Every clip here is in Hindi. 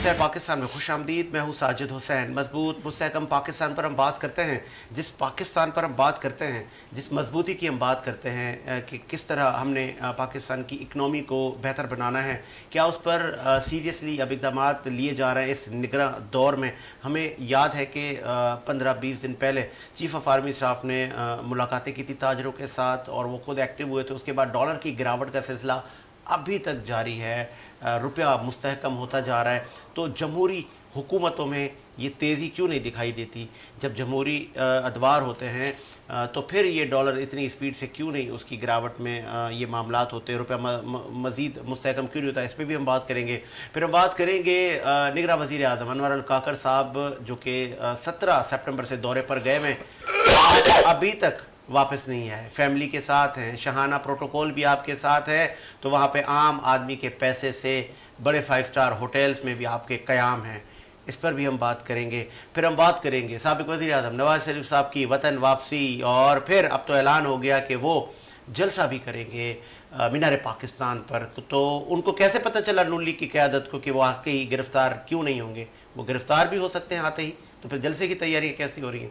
मुस्तैद पाकिस्तान में खुश आमदीद। मैं हूँ साजिद हुसैन। मजबूत मुस्तहकम पाकिस्तान पर हम बात करते हैं। जिस पाकिस्तान पर हम बात करते हैं, जिस मजबूती की हम बात करते हैं कि किस तरह हमने पाकिस्तान की इकनॉमी को बेहतर बनाना है, क्या उस पर सीरियसली अब इक़दाम लिए जा रहे हैं इस निगरां दौर में। हमें याद है कि 15-20 दिन पहले चीफ़ ऑफ आर्मी स्टाफ ने मुलाकातें की थी ताजरों के साथ और वो खुद एक्टिव हुए थे। उसके बाद डॉलर की गिरावट का सिलसिला अभी तक जारी है, रुपया मुस्तहकम होता जा रहा है। तो जमहूरी हुकूमतों में ये तेज़ी क्यों नहीं दिखाई देती? जब जमहूरी अदवार होते हैं तो फिर ये डॉलर इतनी स्पीड से क्यों नहीं उसकी गिरावट में ये मामलात होते हैं, रुपया मज़ीद मुस्तहकम क्यों नहीं होता? इस पर भी हम बात करेंगे। फिर हम बात करेंगे निगरां वज़ीर आज़म अनवर अल काकर साहब, जो कि 17 सितंबर से दौरे पर गए हैं, अभी तक वापस नहीं है, फैमिली के साथ हैं, शहाना प्रोटोकॉल भी आपके साथ है। तो वहाँ पे आम आदमी के पैसे से बड़े 5 स्टार होटल्स में भी आपके क़याम हैं। इस पर भी हम बात करेंगे। फिर हम बात करेंगे साबिक़ वज़ीर आज़म नवाज शरीफ साहब की वतन वापसी, और फिर अब तो ऐलान हो गया कि वो जलसा भी करेंगे मीनार पाकिस्तान पर। तो उनको कैसे पता चला नून लीग की क़यादत को कि वो आके ही गिरफ़्तार क्यों नहीं होंगे? वो गिरफ़्तार भी हो सकते हैं आते ही, तो फिर जलसे की तैयारियाँ कैसी हो रही हैं,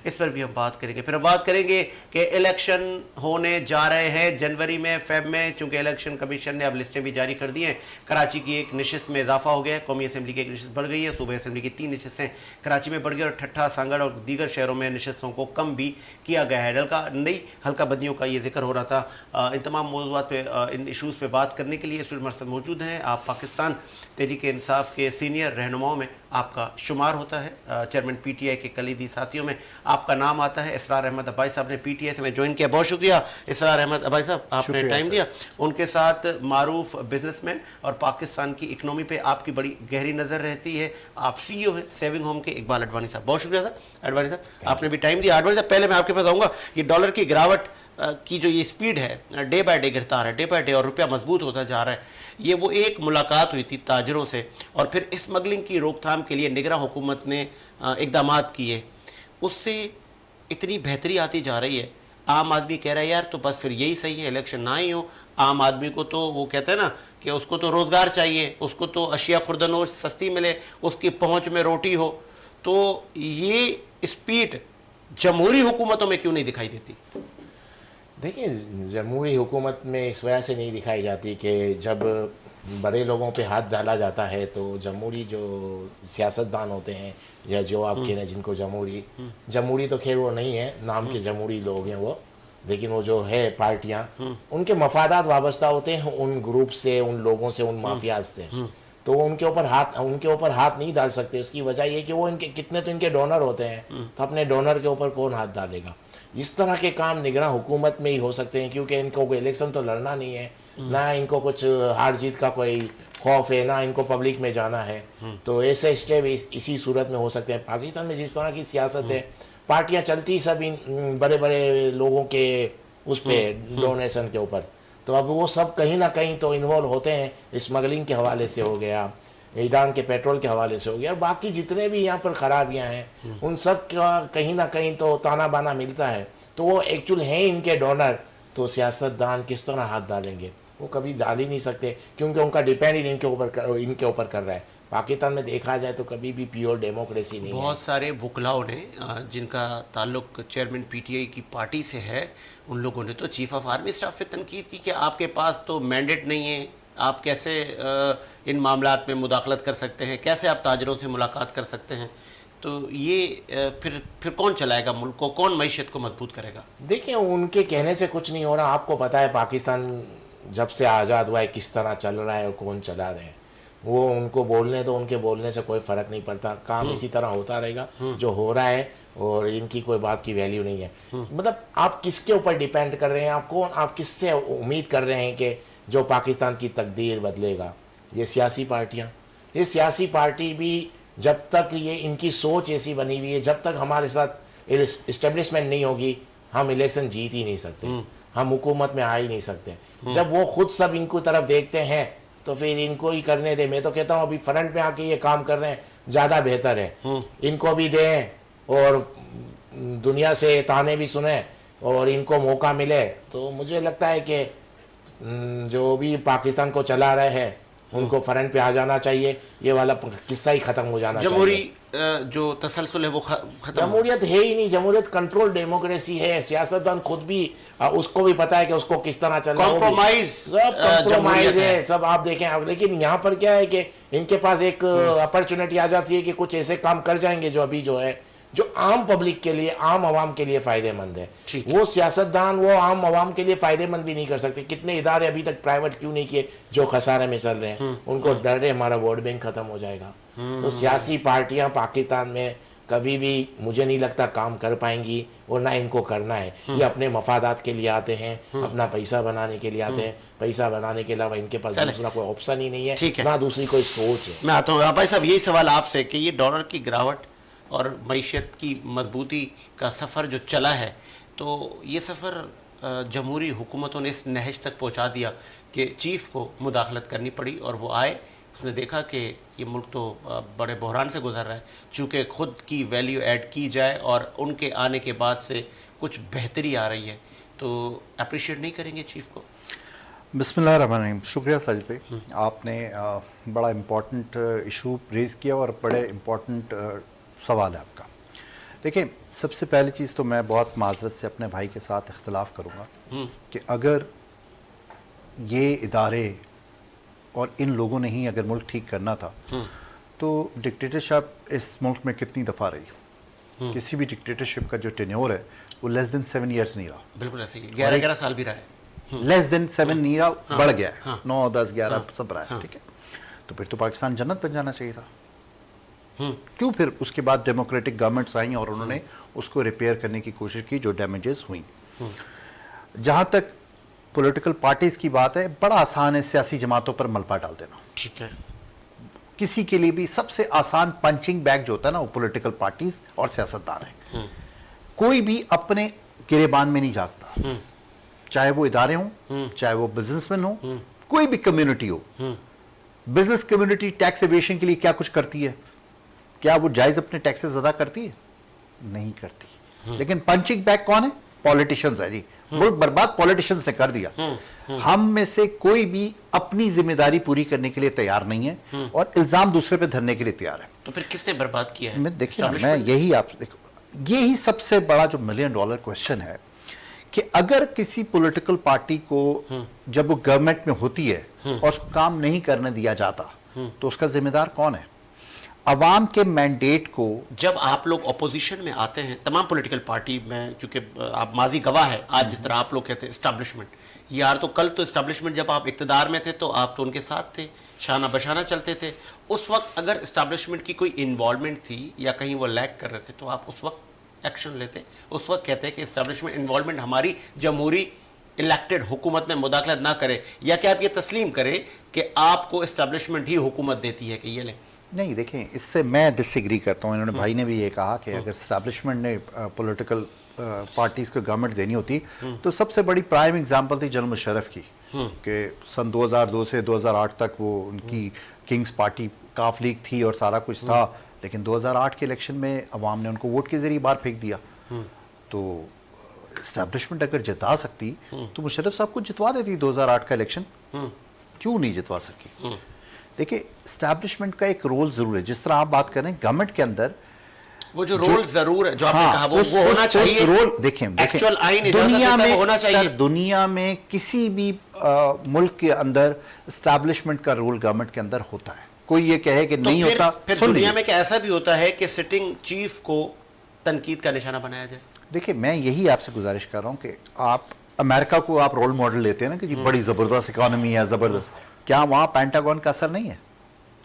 इस पर भी हम बात करेंगे। फिर हम बात करेंगे कि इलेक्शन होने जा रहे हैं जनवरी में, फेब में, चूँकि इलेक्शन कमीशन ने अब लिस्टें भी जारी कर दी हैं। कराची की एक नशिस्त में इजाफा हो गया है, कौमी असम्बली की एक नशिस्त बढ़ गई है, सूबे असम्बली की 3 नशिस्तें कराची में बढ़ गई और ठट्ठा, सांगड़ और दीगर शहरों में नशिस्तों को कम भी किया गया है। नई हल्का बंदियों का ये जिक्र हो रहा था। इन तमाम मौज़ूआत पे, इन इशूज़ पर बात करने के लिए स्टूडियो मरसद मौजूद हैं। आप पाकिस्तान तहरीक इंसाफ के सीनियर रहनुमाओं में आपका शुमार होता है, चेयरमैन PTI के कलीदी साथियों में आपका नाम आता है। इसरार अहमद अब्बाई साहब ने PTI से मैं ज्वाइन किया, बहुत शुक्रिया इसरार अहमद अब्बाई साहब, आपने टाइम दिया। उनके साथ मारूफ बिजनेसमैन और पाकिस्तान की इकनॉमी पे आपकी बड़ी गहरी नज़र रहती है, आप CEO हैं सेविंग होम के, इकबाल अडवाणी साहब। बहुत शुक्रिया सर, अडवाणी साहब आपने भी टाइम दिया। अडवाणी साहब, पहले मैं आपके पास आऊँगा, ये डॉलर की गिरावट की जो ये स्पीड है, डे बाय डे गिरता रहा है, डे बाय डे, और रुपया मजबूत होता जा रहा है। ये वो एक मुलाकात हुई थी ताजरों से, और फिर स्मगलिंग की रोकथाम के लिए निगरां हुकूमत ने इक़दाम किए, उससे इतनी बेहतरी आती जा रही है। आम आदमी कह रहा है यार तो बस फिर यही सही है, इलेक्शन ना ही हो। आम आदमी को तो वो कहते हैं ना कि उसको तो रोज़गार चाहिए, उसको तो अशिया खुर्दनोश सस्ती मिले, उसकी पहुँच में रोटी हो। तो ये स्पीड जमहूरी हुकूमतों में क्यों नहीं दिखाई देती? देखिए, जमहूरी हुकूमत में इस वजह से नहीं दिखाई जाती कि जब बड़े लोगों पे हाथ डाला जाता है तो जमहूरी जो सियासतदान होते हैं या जो आप कह रहे हैं जिनको जमहूरी तो खैर वो नहीं है, नाम के जमहूरी लोग हैं वो, लेकिन वो जो है पार्टियां, उनके मफादात वाबस्ता होते हैं उन ग्रुप से, उन लोगों से, उन माफियाज से। तो उनके ऊपर हाथ नहीं डाल सकते। उसकी वजह ये कि वो इनके कितने तो इनके डोनर होते हैं, तो अपने डोनर के ऊपर कौन हाथ डालेगा? इस तरह के काम निगरां हुकूमत में ही हो सकते हैं, क्योंकि इनको कोई इलेक्शन तो लड़ना नहीं है, ना इनको कुछ हार जीत का कोई खौफ है, ना इनको पब्लिक में जाना है। तो ऐसे स्टेप इसी सूरत में हो सकते हैं। पाकिस्तान में जिस तरह की सियासत है, पार्टियां चलती सब इन बड़े बड़े लोगों के उस पर डोनेशन के ऊपर, तो अब वो सब कहीं ना कहीं तो इन्वॉल्व होते हैं। स्मगलिंग के हवाले से हो गया, ईरान के पेट्रोल के हवाले से हो गया, और बाकी जितने भी यहाँ पर खराबियाँ हैं उन सब का कहीं ना कहीं तो ताना बाना मिलता है। तो वो एक्चुअल हैं इनके डोनर, तो सियासतदान किस तरह हाथ डालेंगे? वो कभी डाल ही नहीं सकते, क्योंकि उनका डिपेंड इनके ऊपर कर रहा है। पाकिस्तान में देखा जाए तो कभी भी प्योर डेमोक्रेसी नहीं है। बहुत सारे वुकलाओं ने जिनका ताल्लुक चेयरमैन PTI की पार्टी से है, उन लोगों ने तो चीफ ऑफ आर्मी स्टाफ पे तनकीद की कि आपके पास तो मैंडेट नहीं है, आप कैसे इन मामलात में मुदाखलत कर सकते हैं, कैसे आप ताजरों से मुलाकात कर सकते हैं? तो ये फिर कौन चलाएगा मुल्क को, कौन मईशत को मजबूत करेगा? देखिए, उनके कहने से कुछ नहीं हो रहा। आपको पता है पाकिस्तान जब से आज़ाद हुआ है किस तरह चल रहा है और कौन चला रहे हैं। वो उनको बोलने तो उनके बोलने से कोई फ़र्क नहीं पड़ता, काम इसी तरह होता रहेगा जो हो रहा है, और इनकी कोई बात की वैल्यू नहीं है। मतलब आप किसके ऊपर डिपेंड कर रहे हैं? आप किससे उम्मीद कर रहे हैं कि जो पाकिस्तान की तकदीर बदलेगा? ये सियासी पार्टियाँ, ये सियासी पार्टी भी जब तक ये इनकी सोच ऐसी बनी हुई है, जब तक हमारे साथ इस्टेब्लिशमेंट नहीं होगी, हम इलेक्शन जीत ही नहीं सकते, हम हुकूमत में आ ही नहीं सकते। जब वो खुद सब इनको तरफ देखते हैं तो फिर इनको ही करने दें। मैं तो कहता हूँ अभी फ्रंट में आके ये काम कर रहे हैं, ज़्यादा बेहतर है। इनको भी दें और दुनिया से ताने भी सुने और इनको मौका मिले, तो मुझे लगता है कि जो भी पाकिस्तान को चला रहे हैं उनको फ्रंट पे आ जाना चाहिए, ये वाला किस्सा ही खत्म हो जाना चाहिए। जमहूरी जो तसलसल है वो खत्म। जमहूरियत है ही नहीं, जमहूरियत कंट्रोल डेमोक्रेसी है। सियासतदान खुद भी उसको भी पता है कि उसको किस तरह चलना है। कॉम्प्रोमाइज सब कॉम्प्रोमाइज है, सब आप देखें आप। लेकिन यहाँ पर क्या है कि इनके पास एक अपॉर्चुनिटी आ जाती है कि कुछ ऐसे काम कर जाएंगे जो अभी जो है, जो आम पब्लिक के लिए, आम आवाम के लिए फायदेमंद है। वो सियासतदान वो आम आवाम के लिए फायदेमंद भी नहीं कर सकते। कितने इदारे अभी तक प्राइवेट क्यों नहीं किए जो खसारे में चल रहे हैं? उनको डर है हमारा वोट बैंक खत्म हो जाएगा। तो सियासी पार्टियां पाकिस्तान में कभी भी मुझे नहीं लगता काम कर पाएंगी, और ना इनको करना है। ये अपने मफादात के लिए आते हैं, अपना पैसा बनाने के लिए आते हैं। पैसा बनाने के अलावा इनके पास दूसरा कोई ऑप्शन ही नहीं है, ना दूसरी कोई सोच है। मैं आता हूँ भाई साहब, यही सवाल आपसे कि ये डॉलर की गिरावट और मईशत की मजबूती का सफ़र जो चला है, तो ये सफ़र जमहूरी हुकूमतों ने इस नहज तक पहुँचा दिया कि चीफ़ को मुदाखलत करनी पड़ी, और वो आए, उसने देखा कि ये मुल्क तो बड़े बहरान से गुजर रहा है, चूँकि ख़ुद की वैल्यू ऐड की जाए और उनके आने के बाद से कुछ बेहतरी आ रही है, तो अप्रिशिएट नहीं करेंगे चीफ़ को? बिस्मिल्लाहिर्रहमानिर्रहीम। शुक्रिया साजिद भाई, आपने बड़ा इम्पोर्टेंट इशू रेज़ किया और बड़े इम्पोर्टेंट सवाल है आपका। देखिए, सबसे पहली चीज़ तो मैं बहुत माजरत से अपने भाई के साथ इख्तलाफ करूँगा कि अगर ये इदारे और इन लोगों ने ही अगर मुल्क ठीक करना था तो डिक्टेटरशिप इस मुल्क में कितनी दफ़ा रही? किसी भी डिक्टेटरशिप का जो टेन्योर है वो लेस देन 7 ईयर्स नहीं रहा। बिल्कुल ऐसे ही 11 साल भी रहा है। लेस देन 7 नहीं रहा, बढ़ गया है, 9, 10, 11 सब रहा है। ठीक है, तो फिर तो पाकिस्तान जन्नत बन जाना चाहिए था। क्यों फिर उसके बाद डेमोक्रेटिक गवर्नमेंट्स आई और उन्होंने उसको रिपेयर करने की कोशिश की जो डैमेजेस हुई। जहां तक पॉलिटिकल पार्टीज की बात है, बड़ा आसान है सियासी जमातों पर मलबा डाल देना। ठीक है, किसी के लिए भी सबसे आसान पंचिंग बैग जो होता है ना, वो पॉलिटिकल पार्टीज और सियासतदान है। कोई भी अपने गिरेबान में नहीं जागता, चाहे वो इदारे हों, चाहे वो बिजनेसमैन हो, कोई भी कम्युनिटी हो। बिजनेस कम्युनिटी टैक्स एवेशन के लिए क्या कुछ करती है? क्या वो जायज अपने टैक्सेस अदा करती है? नहीं करती। लेकिन पंचिंग बैग कौन है? पॉलिटिशियंस है जी। मुल्क बर्बाद पॉलिटिशियंस ने कर दिया। हम में से कोई भी अपनी जिम्मेदारी पूरी करने के लिए तैयार नहीं है और इल्जाम दूसरे पे धरने के लिए तैयार है। तो फिर किसने बर्बाद किया है? मैं देखिए, मैं यही आप देखो, यही सबसे बड़ा जो $1 मिलियन क्वेश्चन है कि अगर किसी पॉलिटिकल पार्टी को जब वो गवर्नमेंट में होती है और उसको काम नहीं करने दिया जाता तो उसका जिम्मेदार कौन है? अवाम के मैंडेट को जब आप लोग अपोजिशन में आते हैं, तमाम पॉलिटिकल पार्टी में, क्योंकि आप माजी गवाह है, आज जिस तरह आप लोग कहते हैं इस्टेब्लिशमेंट, यार तो कल तो इस्टेब्लिशमेंट जब आप इक़्तिदार में थे तो आप तो उनके साथ थे, शाना बशाना चलते थे। उस वक्त अगर इस्टेब्लिशमेंट की कोई इन्वॉल्वमेंट थी या कहीं वो लैग कर रहे थे तो आप उस वक्त एक्शन लेते, उस वक्त कहते हैं कि इस्टेब्लिशमेंट इन्वॉल्वमेंट हमारी जमहूरी इलेक्टेड हुकूमत में मुदाखलत ना करे, या कि आप ये तस्लीम करें कि आपको इस्टेब्लिशमेंट ही हुकूमत देती है कि ये लें? नहीं, देखें, इससे मैं डिसएग्री करता हूँ। इन्होंने भाई ने भी ये कहा कि अगर एस्टैब्लिशमेंट ने पॉलिटिकल पार्टीज को गवर्नमेंट देनी होती तो सबसे बड़ी प्राइम एग्जांपल थी जनरल मुशर्रफ की, कि सन 2002 से 2008 तक वो उनकी किंग्स पार्टी काफ लीग थी और सारा कुछ था, लेकिन 2008 के इलेक्शन में अवाम ने उनको वोट के जरिए बाहर फेंक दिया। तो एस्टैब्लिशमेंट अगर जिता सकती तो मुशर्रफ साहब को जितवा देती 2008 का इलेक्शन, क्यों नहीं जितवा सकी? देखिए, एस्टैब्लिशमेंट का एक रोल जरूर है, जिस तरह आप बात कर रहे हैं गवर्नमेंट के अंदर वो जो रोल जरूर है जो आपने कहा वो होना चाहिए। रोल देखें, एक्चुअल आइन दुनिया में होना चाहिए। दुनिया में किसी भी मुल्क के अंदर एस्टैब्लिशमेंट का रोल गवर्नमेंट के अंदर होता है। कोई ये कहे कि नहीं होता, फिर दुनिया में क्या ऐसा भी होता है कि सिटिंग चीफ को तनकीद का निशाना बनाया जाए? देखिए, मैं यही आपसे गुजारिश कर रहा हूँ कि आप अमेरिका को आप रोल मॉडल लेते हैं ना कि जी बड़ी जबरदस्त इकोनॉमी है, जबरदस्त। क्या वहाँ पेंटागन का असर नहीं है?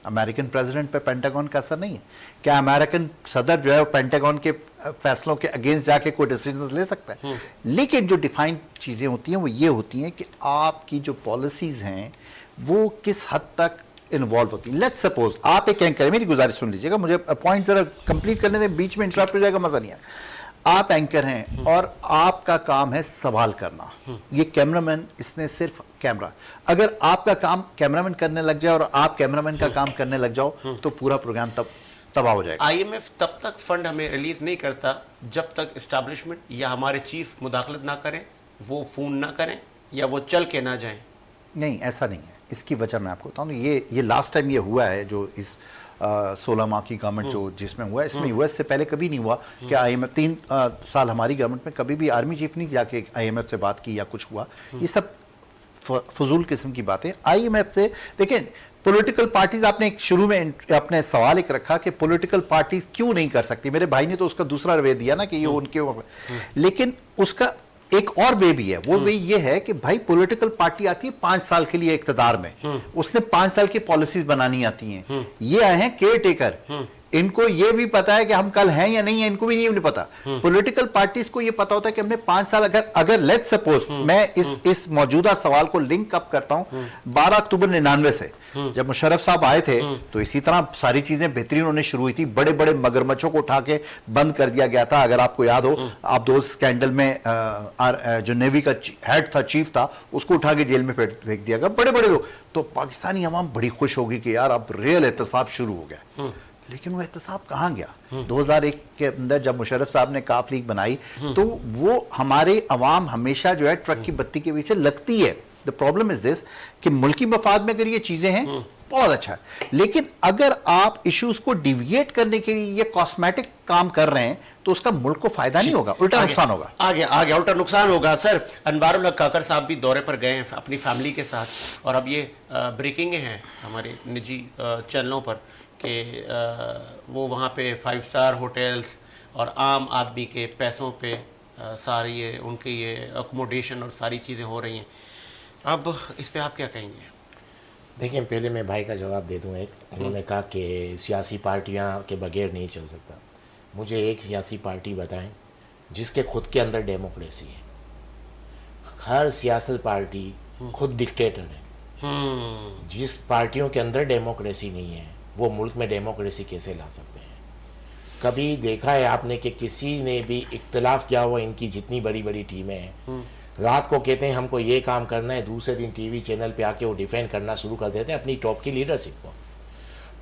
अमेरिकन प्रेसिडेंट पे पेंटागन का असर नहीं है? क्या अमेरिकन सदर जो है वो पेंटागन के फैसलों के अगेंस्ट जाके कोई डिसीजन ले सकता है? लेकिन जो डिफाइंड चीज़ें होती हैं वो ये होती हैं कि आपकी जो पॉलिसीज़ हैं वो किस हद तक इन्वॉल्व होती है। लेट्स सपोज आप एक एंकर है, मेरी गुजारिश सुन लीजिएगा, मुझे पॉइंट जरा कंप्लीट करने दें, बीच में इंटरप्ट हो जाएगा, मजा नहीं आएगा। आप एंकर हैं और आपका काम है सवाल करना। ये कैमरामैन, इसने सिर्फ कैमरा, अगर आपका काम कैमरामैन करने लग जाए और आप कैमरामैन का काम करने लग जाओ तो पूरा प्रोग्राम तब तबाह हो जाएगा। IMF तब तक फंड हमें रिलीज नहीं करता जब तक एस्टैब्लिशमेंट या हमारे चीफ मुदाखलत ना करें, वो फोन ना करें या वो चल के ना जाएं। नहीं, ऐसा नहीं है। इसकी वजह मैं आपको बताऊँ, ये लास्ट टाइम ये हुआ है जो इस 16 माह की गवर्नमेंट जो जिसमें हुआ है, इसमें हुआ, इससे पहले कभी नहीं हुआ कि IMF 3 साल हमारी गवर्नमेंट में कभी भी आर्मी चीफ नहीं जाके IMF से बात की या कुछ हुआ। ये सब फजूल किस्म की बातें। IMF से देखें, पॉलिटिकल पार्टीज, आपने एक शुरू में अपने सवाल एक रखा कि पॉलिटिकल पार्टीज क्यों नहीं कर सकती, मेरे भाई ने तो उसका दूसरा वे दिया ना कि ये उनके, लेकिन उसका एक और वे भी है। वो वे ये है कि भाई पॉलिटिकल पार्टी आती है 5 साल के लिए इख्तिदार में, उसने 5 साल की पॉलिसीज बनानी आती हैं। ये आए हैं केयर टेकर, इनको ये भी पता है कि हम कल हैं या नहीं है, इनको भी नहीं पता। पॉलिटिकल पार्टीज को ये पता होता है कि हमने 5 साल, अगर लेट्स सपोज मैं इस मौजूदा सवाल को लिंक अप करता हूं 12 अक्टूबर 99 से, जब मुशर्रफ साहब आए थे तो इसी तरह सारी चीजें बेहतरीन होने शुरू हुई थी। बड़े बड़े मगरमच्छों को उठा के बंद कर दिया गया था। अगर आपको याद हो, आप दो स्कैंडल में जो नेवी का हेड था, चीफ था, उसको उठा के जेल में फेंक दिया गया, बड़े बड़े लोग। तो पाकिस्तानी अवाम बड़ी खुश होगी कि यार अब रियल एहतसाब शुरू हो गया। लेकिन वो एहतसाब कहाँ गया? 2001 के अंदर जब मुशर्रफ साहब ने काफ लीग बनाई तो वो हमारे अवाम हमेशा जो है ट्रक की बत्ती के पीछे लगती है। द प्रॉब्लम इज दिस कि मुल्की मफाद में अगर ये चीजें हैं बहुत अच्छा है, लेकिन अगर आप इश्यूज को डिविएट करने के लिए ये कॉस्मेटिक काम कर रहे हैं तो उसका मुल्क को फायदा नहीं होगा, उल्टा नुकसान होगा। आगे उल्टा नुकसान होगा। सर, अनवारुल हक काकर साहब भी दौरे पर गए हैं अपनी फैमिली के साथ, और अब ये ब्रेकिंग हैं हमारे निजी चैनलों पर कि वो वहाँ पे 5 स्टार होटल्स और आम आदमी के पैसों पे सारी ये उनके ये अकोमोडेशन और सारी चीज़ें हो रही हैं। अब इस पे आप क्या कहेंगे? देखिए, पहले मैं भाई का जवाब दे दूँ। उन्होंने कहा कि सियासी पार्टियां के बगैर नहीं चल सकता। मुझे एक सियासी पार्टी बताएं जिसके खुद के अंदर डेमोक्रेसी है। हर सियासत पार्टी खुद डिक्टेटर है। जिस पार्टियों के अंदर डेमोक्रेसी नहीं है वो मुल्क में डेमोक्रेसी कैसे ला सकते हैं? कभी देखा है आपने कि किसी ने भी इख्तिलाफ किया हुआ? इनकी जितनी बड़ी बड़ी टीमें हैं, रात को कहते हैं हमको ये काम करना है, दूसरे दिन टीवी चैनल पे आके वो डिफेंड करना शुरू कर देते हैं अपनी टॉप की लीडरशिप को।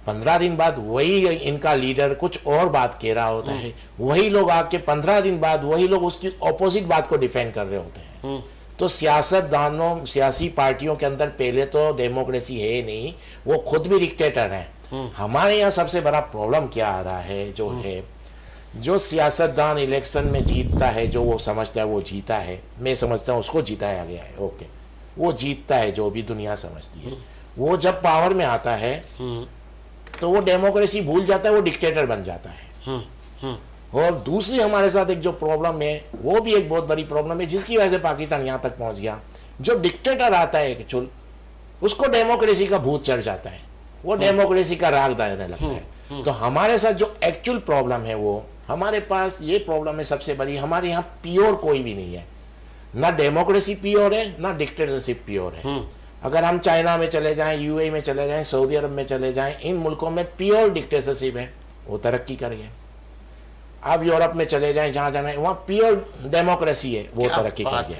15 दिन बाद वही इनका लीडर कुछ और बात कह रहा होता है, वही लोग आके 15 दिन बाद वही लोग उसकी ऑपोजिट बात को डिफेंड कर रहे होते हैं। तो सियासतदानों, सियासी पार्टियों के अंदर पहले तो डेमोक्रेसी है नहीं, वो खुद भी डिक्टेटर हैं। हमारे यहाँ सबसे बड़ा प्रॉब्लम क्या आ रहा है, जो है जो सियासतदान इलेक्शन में जीतता है, जो वो समझता है वो जीता है, मैं समझता हूँ उसको जिताया गया है, ओके, वो जीतता है जो भी दुनिया समझती है। वो जब पावर में आता है तो वो डेमोक्रेसी भूल जाता है, वो डिक्टेटर बन जाता है। और दूसरी हमारे साथ एक जो प्रॉब्लम है, वो भी एक बहुत बड़ी प्रॉब्लम है जिसकी वजह से पाकिस्तान यहाँ तक पहुँच गया। जो डिक्टेटर आता है एक्चुअल, उसको डेमोक्रेसी का भूत चढ़ जाता है, वो डेमोक्रेसी का राग दायने लगता है। तो हमारे साथ जो एक्चुअल प्रॉब्लम है, वो हमारे पास ये प्रॉब्लम है सबसे बड़ी, हमारे यहाँ प्योर कोई भी नहीं है। ना डेमोक्रेसी प्योर है, ना डिक्टेटरशिप प्योर है। अगर हम चाइना में चले जाएं, यूएई में चले जाएं, सऊदी अरब में चले जाएं, इन मुल्कों में प्योर डिक्टेटरशिप है, वो तरक्की कर गए। आप यूरोप में चले जाएं, जहाँ जाना है वहाँ प्योर डेमोक्रेसी है, वो तरक्की कर गया।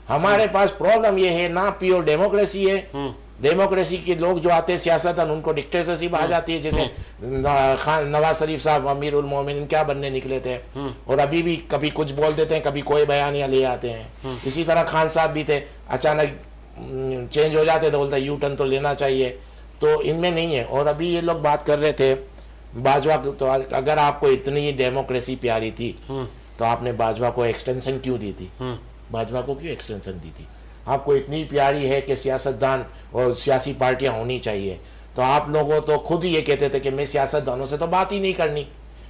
हमारे पास प्रॉब्लम ये है, ना प्योर डेमोक्रेसी है, डेमोक्रेसी के लोग जो आते हैं सियासतदान, उनको डिक्टेटरशिप आ जाती है। जैसे नवाज शरीफ साहब अमीर उल मोमिनीन क्या बनने निकले थे, और अभी भी कभी कुछ बोल देते हैं, कभी कोई बयानियां ले आते हैं। इसी तरह खान साहब भी थे, अचानक चेंज हो जाते थे, बोलते यू टर्न तो लेना चाहिए, तो इनमें नहीं है। और अभी ये लोग बात कर रहे थे बाजवा, तो अगर आपको इतनी डेमोक्रेसी प्यारी थी तो आपने बाजवा को एक्सटेंशन क्यों दी थी? बाजवा को क्यों एक्सटेंशन दी थी? आपको इतनी प्यारी है कि सियासतदान और सियासी पार्टियां होनी चाहिए, तो आप लोगों तो खुद ही ये कहते थे कि मैं सियासतदानों से तो बात ही नहीं करनी,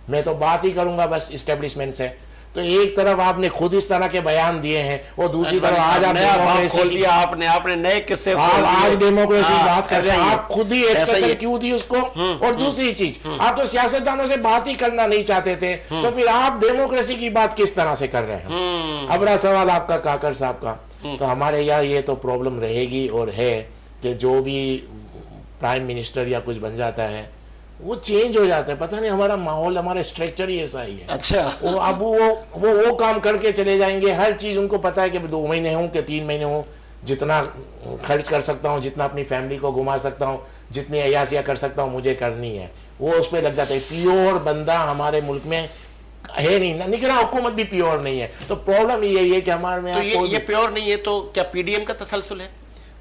मैं तो बात ही करूंगा बस इस्टेब्लिशमेंट से। तो एक तरफ आपने खुद इस तरह के बयान दिए हैं, और दूसरी तरफ आज आप डेमोक्रेसी, आपने नए किस्से आज डेमोक्रेसी बात कर रहे हैं, आप खुद ही एक्सप्रेशन क्यों दी उसको? और दूसरी चीज, आप तो सियासतदानों से बात ही करना नहीं चाहते थे, तो फिर आप डेमोक्रेसी की बात किस तरह से कर रहे हैं? अब रहा सवाल आपका काकर साहब का। तो हमारे यहाँ ये तो प्रॉब्लम रहेगी और है कि जो भी प्राइम मिनिस्टर या कुछ बन जाता है वो चेंज हो जाता है। पता नहीं, हमारा माहौल, हमारा स्ट्रक्चर ही ऐसा ही है। अच्छा, वो अब वो काम करके चले जाएंगे। हर चीज़ उनको पता है कि 2 महीने हों कि 3 महीने हों, जितना खर्च कर सकता हूँ, जितना अपनी फैमिली को घुमा सकता हूँ, जितनी अयासियाँ कर सकता हूँ, मुझे करनी है, वो उस पर लग जाता है। प्योर बंदा हमारे मुल्क में है नहीं ना, निगरान हुकूमत भी प्योर नहीं है। तो प्रॉब्लम यही है कि हमारे में तो ये प्योर नहीं है, तो क्या पीडीएम का तसलसल है?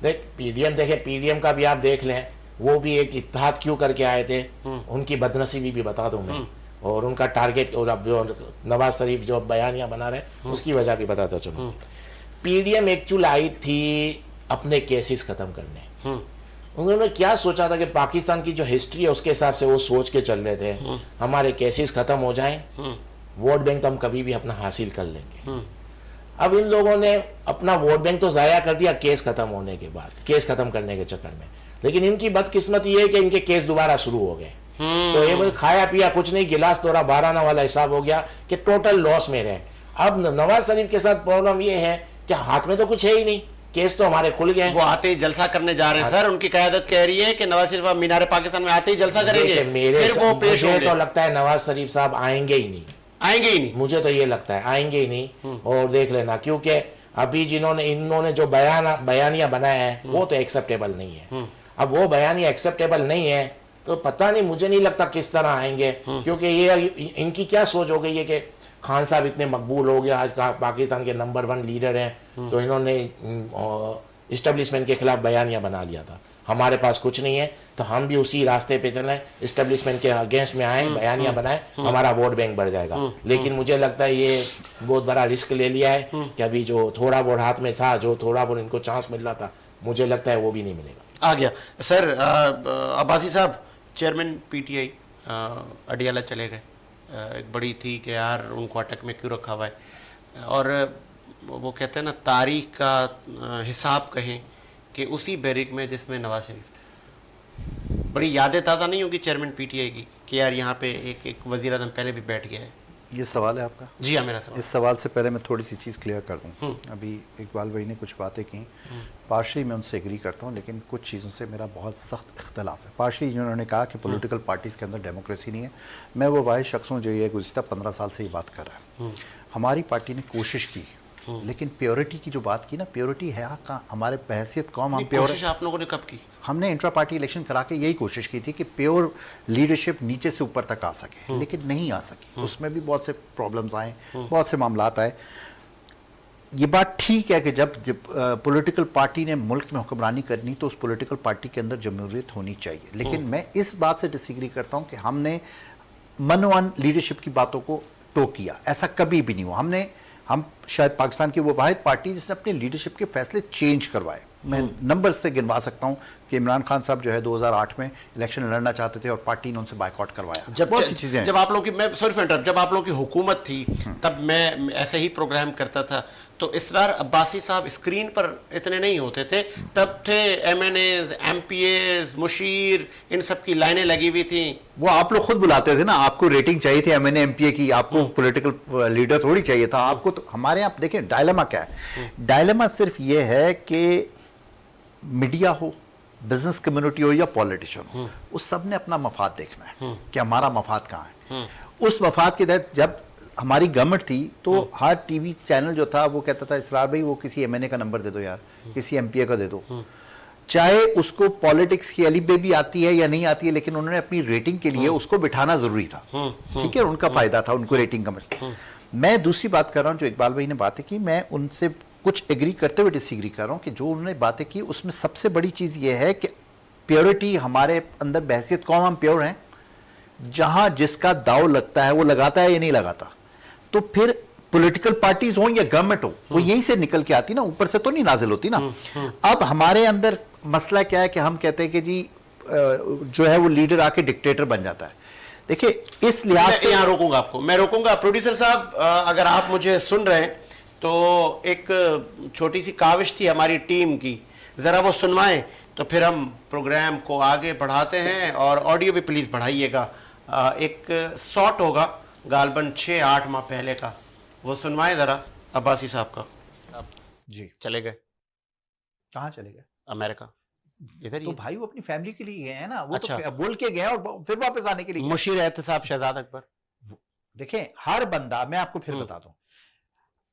देख पीडीएम, देखे पीडीएम का भी आप देख लें, वो भी एक इत्तेहाद क्यों करके आए थे, उनकी बदनसीबी भी बता दूं मैं, और उनका टारगेट, और अब जो नवाज शरीफ जो बयानियां बना रहे उसकी वजह भी बताता चलूं। पीडीएम एक्चुअली आई थी अपने केसेस खत्म करने। उन्होंने क्या सोचा था कि पाकिस्तान की जो हिस्ट्री है उसके हिसाब से वो सोच के चल रहे थे, हमारे केसेस खत्म हो जाएं, वोट बैंक तो हम कभी भी अपना हासिल कर लेंगे। अब इन लोगों ने अपना वोट बैंक तो जाया कर दिया केस खत्म होने के बाद, केस खत्म करने के चक्कर में। लेकिन इनकी बदकिस्मती ये है कि इनके केस दोबारा शुरू हो गए। तो ये बस खाया पिया कुछ नहीं, गिलास तोड़ा बाराना वाला हिसाब हो गया कि टोटल लॉस में रहे। अब नवाज शरीफ के साथ प्रॉब्लम ये है कि हाथ में तो कुछ है ही नहीं, केस तो हमारे खुल गए। वो आते ही जलसा करने जा रहे हैं सर, उनकी क़यादत कह रही है कि नवाज शरीफ अब मीनार पाकिस्तान में आते ही जलसा करेंगे, फिर वो पेश मुझे होंगे। तो लगता है नवाज शरीफ साहब आएंगे ही नहीं, आएंगे ही नहीं। मुझे तो ये लगता है आएंगे ही नहीं। और देख लेना, क्योंकि अभी इन्होंने जो बयानियां बनाया है वो तो एक्सेप्टेबल नहीं है। अब वो बयानियां एक्सेप्टेबल नहीं है तो पता नहीं, मुझे नहीं लगता किस तरह आएंगे, क्योंकि ये इनकी क्या सोच हो गई है कि खान साहब इतने मकबूल हो गया, आज पाकिस्तान के नंबर 1 लीडर हैं, तो इन्होंने इस्टेब्लिशमेंट के खिलाफ बयानियां बना लिया था, हमारे पास कुछ नहीं है तो हम भी उसी रास्ते पे चलें, इस्टेब्लिशमेंट के अगेंस्ट में आए, बयानियां बनाए, हमारा वोट बैंक बढ़ जाएगा। लेकिन मुझे लगता है ये बहुत बड़ा रिस्क ले लिया है कि अभी जो थोड़ा बहुत हाथ में था, जो थोड़ा बहुत इनको चांस मिल रहा था, मुझे लगता है वो भी नहीं मिलेगा। आ गया सर। अब्बासी साहब, चेयरमैन पीटीआई अडियाला चले गए, एक बड़ी थी कि यार उनको अटक में क्यों रखा हुआ है, और वो कहते हैं ना तारीख का हिसाब कहें कि उसी बैरिक में जिसमें नवाज शरीफ थे। बड़ी यादें ताज़ा नहीं होगी चेयरमैन पीटीआई की कि यार यहाँ पे एक वज़ीर आज़म पहले भी बैठ गया है। ये सवाल है आपका? जी हाँ, मेरा सवाल। इस सवाल से पहले मैं थोड़ी सी चीज़ क्लियर कर दूं। अभी इकबाल भाई ने कुछ बातें की, पार्शली मैं उनसे एग्री करता हूं, लेकिन कुछ चीज़ों से मेरा बहुत सख्त इख्तलाफ है। पार्शली जिन्होंने कहा कि पॉलिटिकल पार्टीज़ के अंदर डेमोक्रेसी नहीं है, मैं वो वाहिद शख्स हूँ जो ये गुज़िश्ता 15 साल से ये बात कर रहा है। हमारी पार्टी ने कोशिश की, लेकिन प्योरिटी की जो बात की ना, प्योरिटी है कहाँ? हमारे बहैसियत कौम हम प्योर। कोशिश आप लोगों ने कब की? हमने इंट्रा पार्टी इलेक्शन करा के यही कोशिश की थी कि प्योर लीडरशिप नीचे से ऊपर तक आ सके, लेकिन नहीं आ सकी। उसमें भी बहुत से प्रॉब्लम्स आए, बहुत से मामलात आए। ये बात ठीक है कि जब पॉलिटिकल पार्टी ने मुल्क में हुक्मरानी करनी तो उस पॉलिटिकल पार्टी के अंदर जमहूरियत होनी चाहिए, लेकिन मैं इस बात से डिसएग्री करता हूँ कि हमने मनोवन लीडरशिप की बातों को टोक किया। ऐसा कभी भी नहीं हुआ। हम शायद पाकिस्तान की वो वाहिद पार्टी जिसने अपने लीडरशिप के फैसले चेंज करवाए। मैं नंबर से गिनवा सकता हूं कि इमरान खान साहब जो है 2008 में इलेक्शन लड़ना चाहते थे और पार्टी ने उनसे बायकॉट करवाया। बहुत सी चीजें, जब आप लोग की, मैं सॉरी फॉर इंटरप्ट, जब आप लोग की हुकूमत थी तब मैं ऐसे ही प्रोग्राम करता था, तो इसरार अब्बासी साहब स्क्रीन पर इतने नहीं होते थे, तब थे MNAs, MPAs, मुशीर, इन सब की लाइनें लगी हुई थी। वो आप लोग खुद बुलाते थे ना, आपको रेटिंग चाहिए थी MNA MPA की, आपको पॉलिटिकल लीडर थोड़ी चाहिए था आपको। तो हमारे यहाँ देखें डायलेमा क्या है। डायलेमा सिर्फ ये है कि मीडिया हो, बिजनेस कम्युनिटी हो या पॉलिटिशियन हो, उस सब ने अपना मफाद देखना है कि हमारा मफाद कहाँ है। उस मफाद के तहत जब हमारी गवर्नमेंट थी तो हर टीवी चैनल जो था वो कहता था इसरार भाई वो किसी MNA का नंबर दे दो यार, किसी MPA का दे दो, चाहे उसको पॉलिटिक्स की अली बेबी आती है या नहीं आती है, लेकिन उन्होंने अपनी रेटिंग के लिए उसको बिठाना जरूरी था। ठीक है, उनका फायदा था, उनको रेटिंग का मसला। मैं दूसरी बात कर रहा हूँ जो इकबाल भाई ने बातें की, मैं उनसे कुछ एग्री करते हुए डिसएग्री कर रहा हूँ कि जो उन्होंने बातें की उसमें सबसे बड़ी चीज़ ये है कि प्योरिटी हमारे अंदर बहैसियत कौम हम प्योर हैं। जहां जिसका दाव लगता है वो लगाता है या नहीं लगाता, तो फिर पॉलिटिकल पार्टीज हो या गवर्नमेंट हो वो यहीं से निकल के आती ना, ऊपर से तो नहीं नाजिल होती ना। अब हमारे अंदर मसला क्या है कि हम कहते हैं कि जी जो है वो लीडर आके डिक्टेटर बन जाता है। देखिए इस लिहाज से यहाँ रोकूंगा आपको, मैं रोकूंगा। प्रोड्यूसर साहब अगर आप मुझे सुन रहे हैं तो एक छोटी सी काविश थी हमारी टीम की, ज़रा वो सुनवाएं तो फिर हम प्रोग्राम को आगे बढ़ाते हैं। और ऑडियो भी प्लीज़ बढ़ाइएगा। एक शॉट होगा गालबन 6-8 माह पहले का, वो सुनवाएं ज़रा अब्बासी साहब का। जी चले गए कहाँ चले गए? अमेरिका, इधर तो ही। भाई वो अपनी फैमिली के लिए गए हैं ना, वो अच्छा। तो बोल के गए और फिर वापस आने के लिए गए। मुशीर एहतसाब शहजाद अकबर। देखें हर बंदा, मैं आपको फिर बता दूं,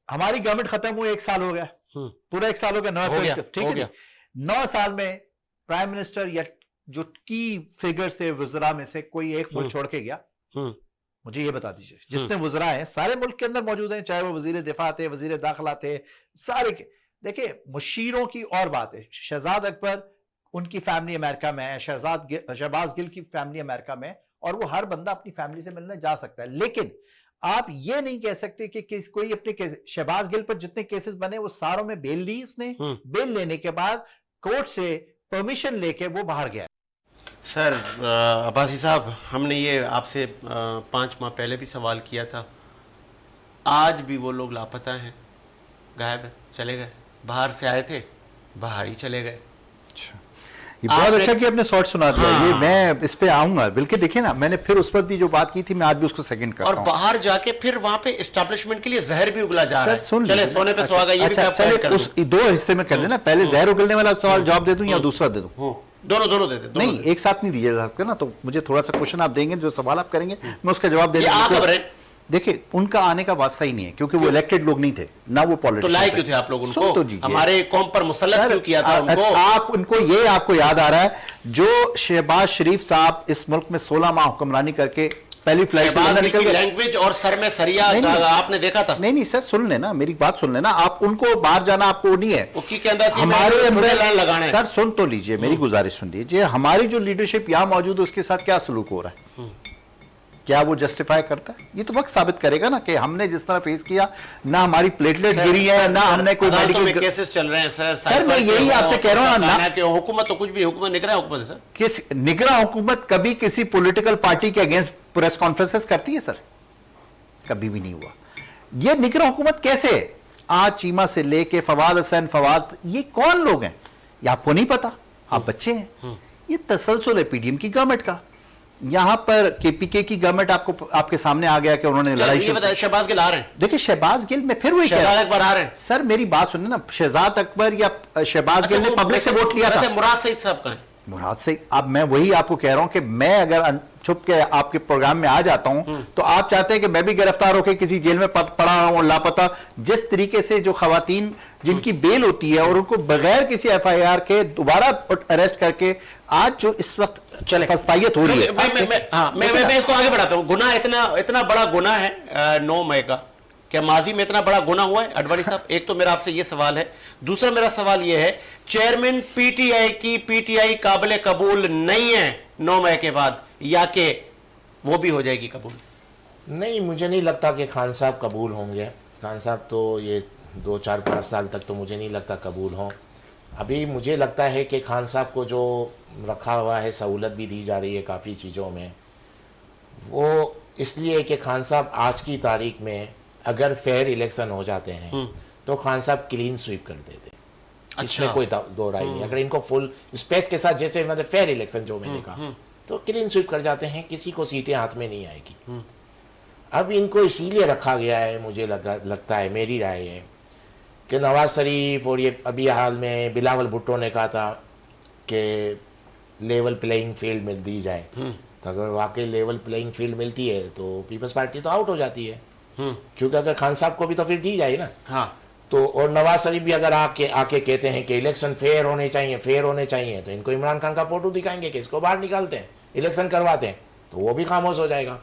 हमारी गवर्नमेंट खत्म हुए 1 साल हो गया, पूरा 1 साल हो गया, 9 हो गया, ठीक हो है गया। 9 साल में प्राइम मिनिस्टर या जो की फिगर्स थे वुज़रा में से कोई एक मुल्क छोड़ के गया? मुझे ये बता दीजिए। जितने वुज़रा हैं सारे मुल्क के अंदर मौजूद हैं, चाहे वो वजीर दिफा थे, वजीर दाखिला थे, सारे के देखिए मुशीरों की और बात है, शहजाद अकबर उनकी फैमिली अमेरिका में है, शहबाज गिल की फैमिली अमेरिका में है, और वो हर बंदा अपनी फैमिली से मिलने जा सकता है। लेकिन आप ये नहीं कह सकते कि कोई अपने शहबाज गिल पर जितने केसेस बने वो सारों में बेल ली इसने, बेल लेने के बाद कोर्ट से परमिशन लेके वो बाहर गया। सर अब्बासी साहब, हमने ये आपसे 5 माह पहले भी सवाल किया था, आज भी वो लोग लापता हैं, गायब है, चले गए। बाहर से आए थे, बाहर ही चले गए। अच्छा, ये बहुत अच्छा कि आपने शॉर्ट सुना दिया। हाँ। ये मैं इस पे आऊंगा, बल्कि देखिए ना, मैंने फिर उस पर भी जो बात की थी, मैं आज भी उसको सेकंड करता हूं। और बाहर जाके फिर वहां पे एस्टैब्लिशमेंट के लिए जहर भी उगला जा रहा है। सुन चले सोने पे सुहागा, ये भी मैं आपको ऐड कर उस 2 हिस्से में कर लेना, पहले जहर उगलने वाला सवाल जवाब दे दूं या दूसरा दे दूं? दोनों दे दे। नहीं, एक साथ नहीं दिया जा सकता ना, तो मुझे थोड़ा सा क्वेश्चन आप देंगे, जो सवाल आप करेंगे मैं उसका जवाब दे दूंगा। देखिए, उनका आने का वास्ता ही नहीं है, क्योंकि वो इलेक्टेड लोग नहीं थे ना, वो पॉलिटिशियन। तो लाए क्यों थे आप लोग उनको? तो हमारे कौम पर मुसल्लत क्यों किया था उनको? आप उनको, ये आपको याद आ रहा है, जो शहबाज शरीफ साहब इस मुल्क में 16 माह हुक्मरानी करके पहली फ्लाइट से लंदन निकल गए। लैंग्वेज और सर में सरिया आपने देखा था? नहीं सर, सुन लेना, मेरी बात सुन लेना। आप उनको बाहर जाना आपको नहीं है, हमारे अंदर लगाने। सर सुन तो लीजिए, मेरी गुजारिश सुन लीजिए। हमारी जो लीडरशिप यहाँ मौजूद है, उसके साथ क्या सलूक हो रहा है, क्या वो जस्टिफाई करता है? ये तो वक्त साबित करेगा ना, कि हमने जिस तरह फेस किया, ना हमारी प्लेटलेट्स गिरी है, ना हमने कोई मेडिकल केसेस चल रहे हैं सर मैं यही आपसे कह रहा हूं ना, कि हुकूमत तो कुछ भी, हुकूमत निगरान हुकूमत है सर। किस निगरान हुकूमत कभी किसी पॉलिटिकल पार्टी के अगेंस्ट प्रेस कॉन्फ्रेंसेस करती है सर? कभी भी नहीं हुआ। ये निगरान हुकूमत कैसे है? आज चीमा से लेके फवाद हसन, ये कौन लोग हैं? ये आपको नहीं पता, आप बच्चे हैं। ये तसलसल है पीडीएम की गवर्नमेंट का। यहां पर केपीके की गवर्नमेंट आपके सामने आ गया कि उन्होंने लड़ाई शुरू की। शहबाज गिल आ रहे हैं। देखिए शहबाज गिल में फिर वही शहजाद अकबर आ रहे हैं। सर मेरी बात सुनिए ना, शहजाद अकबर या शहबाज गिल ने पब्लिक से वोट लिया था। मुराद सईद साहब का है। मुराद सईद, अब मैं वही आपको कह रहा हूं कि मैं अगर छुप के आपके प्रोग्राम में आ जाता हूं, तो आप चाहते हैं कि मैं भी गिरफ्तार होकर किसी जेल में पड़ा हूं, लापता। जिस तरीके से जो खवातीन जिनकी बेल होती है और उनको बगैर किसी एफआईआर के दोबारा अरेस्ट करके आज जो इस वक्त फस्तायत हो रही है। मैं इसको आगे बढ़ाता हूं। गुनाह इतना बड़ा गुनाह है 9 मई का, क्या माजी में इतना बड़ा गुनाह हुआ है अडवाणी साहब? एक तो मेरा आपसे ये सवाल है। दूसरा मेरा सवाल ये है, चेयरमैन पीटीआई की पीटीआई काबिल कबूल नहीं है 9 मई के बाद, या कि वो भी हो जाएगी कबूल? नहीं, मुझे नहीं लगता कि खान साहब कबूल होंगे। खान साहब तो ये 2, 4, 5 साल तक तो मुझे नहीं लगता कबूल हों। अभी मुझे लगता है कि खान साहब को जो रखा हुआ है, सहूलत भी दी जा रही है काफ़ी चीज़ों में, वो इसलिए कि खान साहब आज की तारीख में अगर फेयर इलेक्शन हो जाते हैं तो खान साहब क्लीन स्वीप कर देते। अच्छा। इसमें कोई दो राय नहीं। अगर इनको फुल स्पेस के साथ, जैसे मतलब फेयर इलेक्शन जो मैंने कहा, तो क्लीन स्वीप कर जाते हैं, किसी को सीटें हाथ में नहीं आएगी। अब इनको इसीलिए रखा गया है, मुझे लगता है, मेरी राय है कि नवाज शरीफ और ये अभी हाल में बिलावल भुट्टो ने कहा था कि लेवल प्लेइंग फील्ड मिल दी जाए। तो अगर वाकई लेवल प्लेइंग फील्ड मिलती है तो पीपल्स पार्टी तो आउट हो जाती है, क्योंकि अगर खान साहब को भी तो फिर दी जाए ना। हाँ। तो और नवाज शरीफ भी अगर आके कहते हैं कि इलेक्शन फेयर होने चाहिए, तो इनको इमरान खान का फोटो दिखाएंगे कि इसको बाहर निकालते हैं, इलेक्शन करवाते हैं, तो वो भी खामोश हो जाएगा।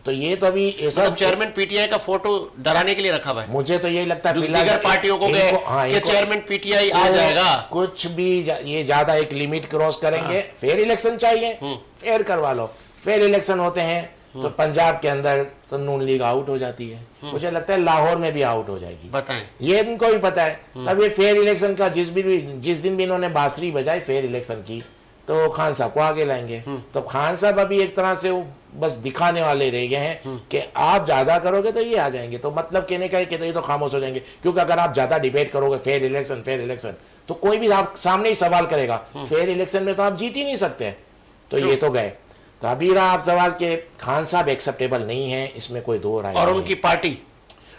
तो ये तो अभी ऐसा चेयरमैन पीटीआई का फोटो डराने के लिए रखा हुआ है। मुझे तो यही लगता है दीगर पार्टियों को कि चेयरमैन पीटीआई आ जाएगा, कुछ भी ये ज्यादा एक लिमिट क्रॉस करेंगे। फेयर इलेक्शन चाहिए, फेयर करवा लो। फेयर इलेक्शन होते हैं तो पंजाब के अंदर तो नून लीग आउट हो जाती है, मुझे लगता है लाहौर में भी आउट हो जाएगी। बताएं, ये इनको भी पता है। अब ये फेयर इलेक्शन का जिस दिन भी इन्होंने बांसुरी बजाई फेयर इलेक्शन की, तो खान साहब को आगे लाएंगे। तो खान साहब अभी एक तरह से वो बस दिखाने वाले रह गए हैं कि आप ज्यादा करोगे तो ये आ जाएंगे। तो मतलब कहने का है कि तो ये तो खामोश हो जाएंगे, क्योंकि अगर आप ज्यादा डिबेट करोगे फेयर इलेक्शन, तो कोई भी आप सामने ही सवाल करेगा। फेयर इलेक्शन में तो आप जीत ही नहीं सकते। तो ये तो गए। तो अभी रहा आप सवाल के खान साहब एक्सेप्टेबल नहीं है, इसमें कोई दो राय। और उनकी पार्टी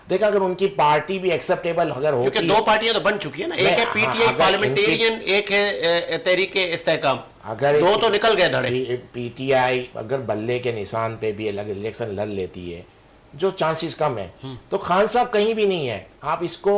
देखा, अगर उनकी पार्टी भी एक्सेप्टेबल अगर होती, क्योंकि 2 पार्टियां तो बन चुकी है ना, एक है पीटीआई पार्लियामेंटेरियन, एक है तहरीके इस्तेहकाम, अगर 2 तो निकल गए धड़े। पीटीआई अगर बल्ले के निशान पे भी अलग इलेक्शन लड़ लेती है, जो चांसेस कम है, तो खान साहब कहीं भी नहीं है। आप इसको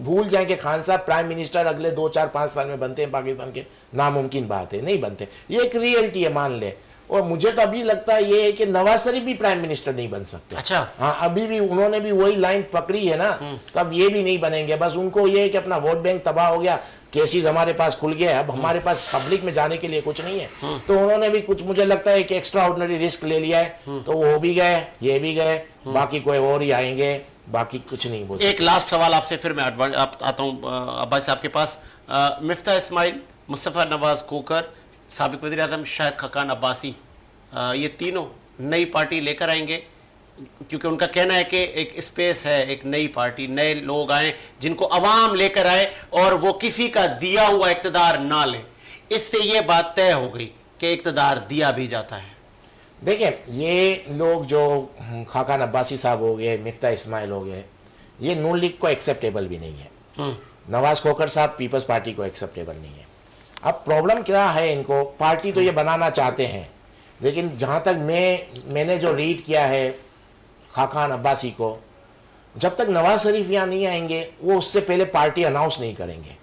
भूल जाएं कि खान साहब प्राइम मिनिस्टर अगले 2, 4, 5 साल में बनते हैं पाकिस्तान के, नामुमकिन बात है, नहीं बनते। ये एक रियलिटी है, मान ले। और मुझे तो अभी लगता है ये है कि नवाज शरीफ भी प्राइम मिनिस्टर नहीं बन सकते। अच्छा। हाँ, अभी भी उन्होंने भी वही लाइन पकड़ी है ना, तो अब ये भी नहीं बनेंगे। बस उनको ये है कि अपना वोट बैंक तबाह हो गया, केसेस हमारे पास खुल गए, अब हमारे पास पब्लिक में जाने के लिए कुछ नहीं है, तो उन्होंने भी कुछ मुझे लगता है कि एक्स्ट्रा ऑर्डिनरी रिस्क ले लिया है, तो वो भी गए, ये भी गए, बाकी कोई और ही आएंगे, बाकी कुछ नहीं बोल सकते। एक लास्ट सवाल आपसे, फिर मैं आता हूँ अब्बास साहब के पास। मिफ्ता इस्माइल, मुस्तफ़ा नवाज खोकर, साबिक वज़ीर आज़म शाहिद खाकान अब्बासी, ये तीनों नई पार्टी लेकर आएंगे, क्योंकि उनका कहना है कि एक स्पेस है, एक नई पार्टी, नए लोग आए जिनको अवाम लेकर आए और वो किसी का दिया हुआ इक़्तिदार ना लें। इससे ये बात तय हो गई कि इक़्तिदार दिया भी जाता है। देखिए, ये लोग जो खाकान अब्बासी साहब हो गए, मिफ्ता इस्माइल हो गए, ये नून लीग को एक्सेप्टेबल भी नहीं है। नवाज खोकर साहब पीपल्स पार्टी को एक्सेप्टेबल नहीं है। अब प्रॉब्लम क्या है, इनको पार्टी तो ये बनाना चाहते हैं, लेकिन जहाँ तक मैंने जो रीड किया है खाकान अब्बासी को, जब तक नवाज शरीफ यहाँ नहीं आएंगे वो उससे पहले पार्टी अनाउंस नहीं करेंगे।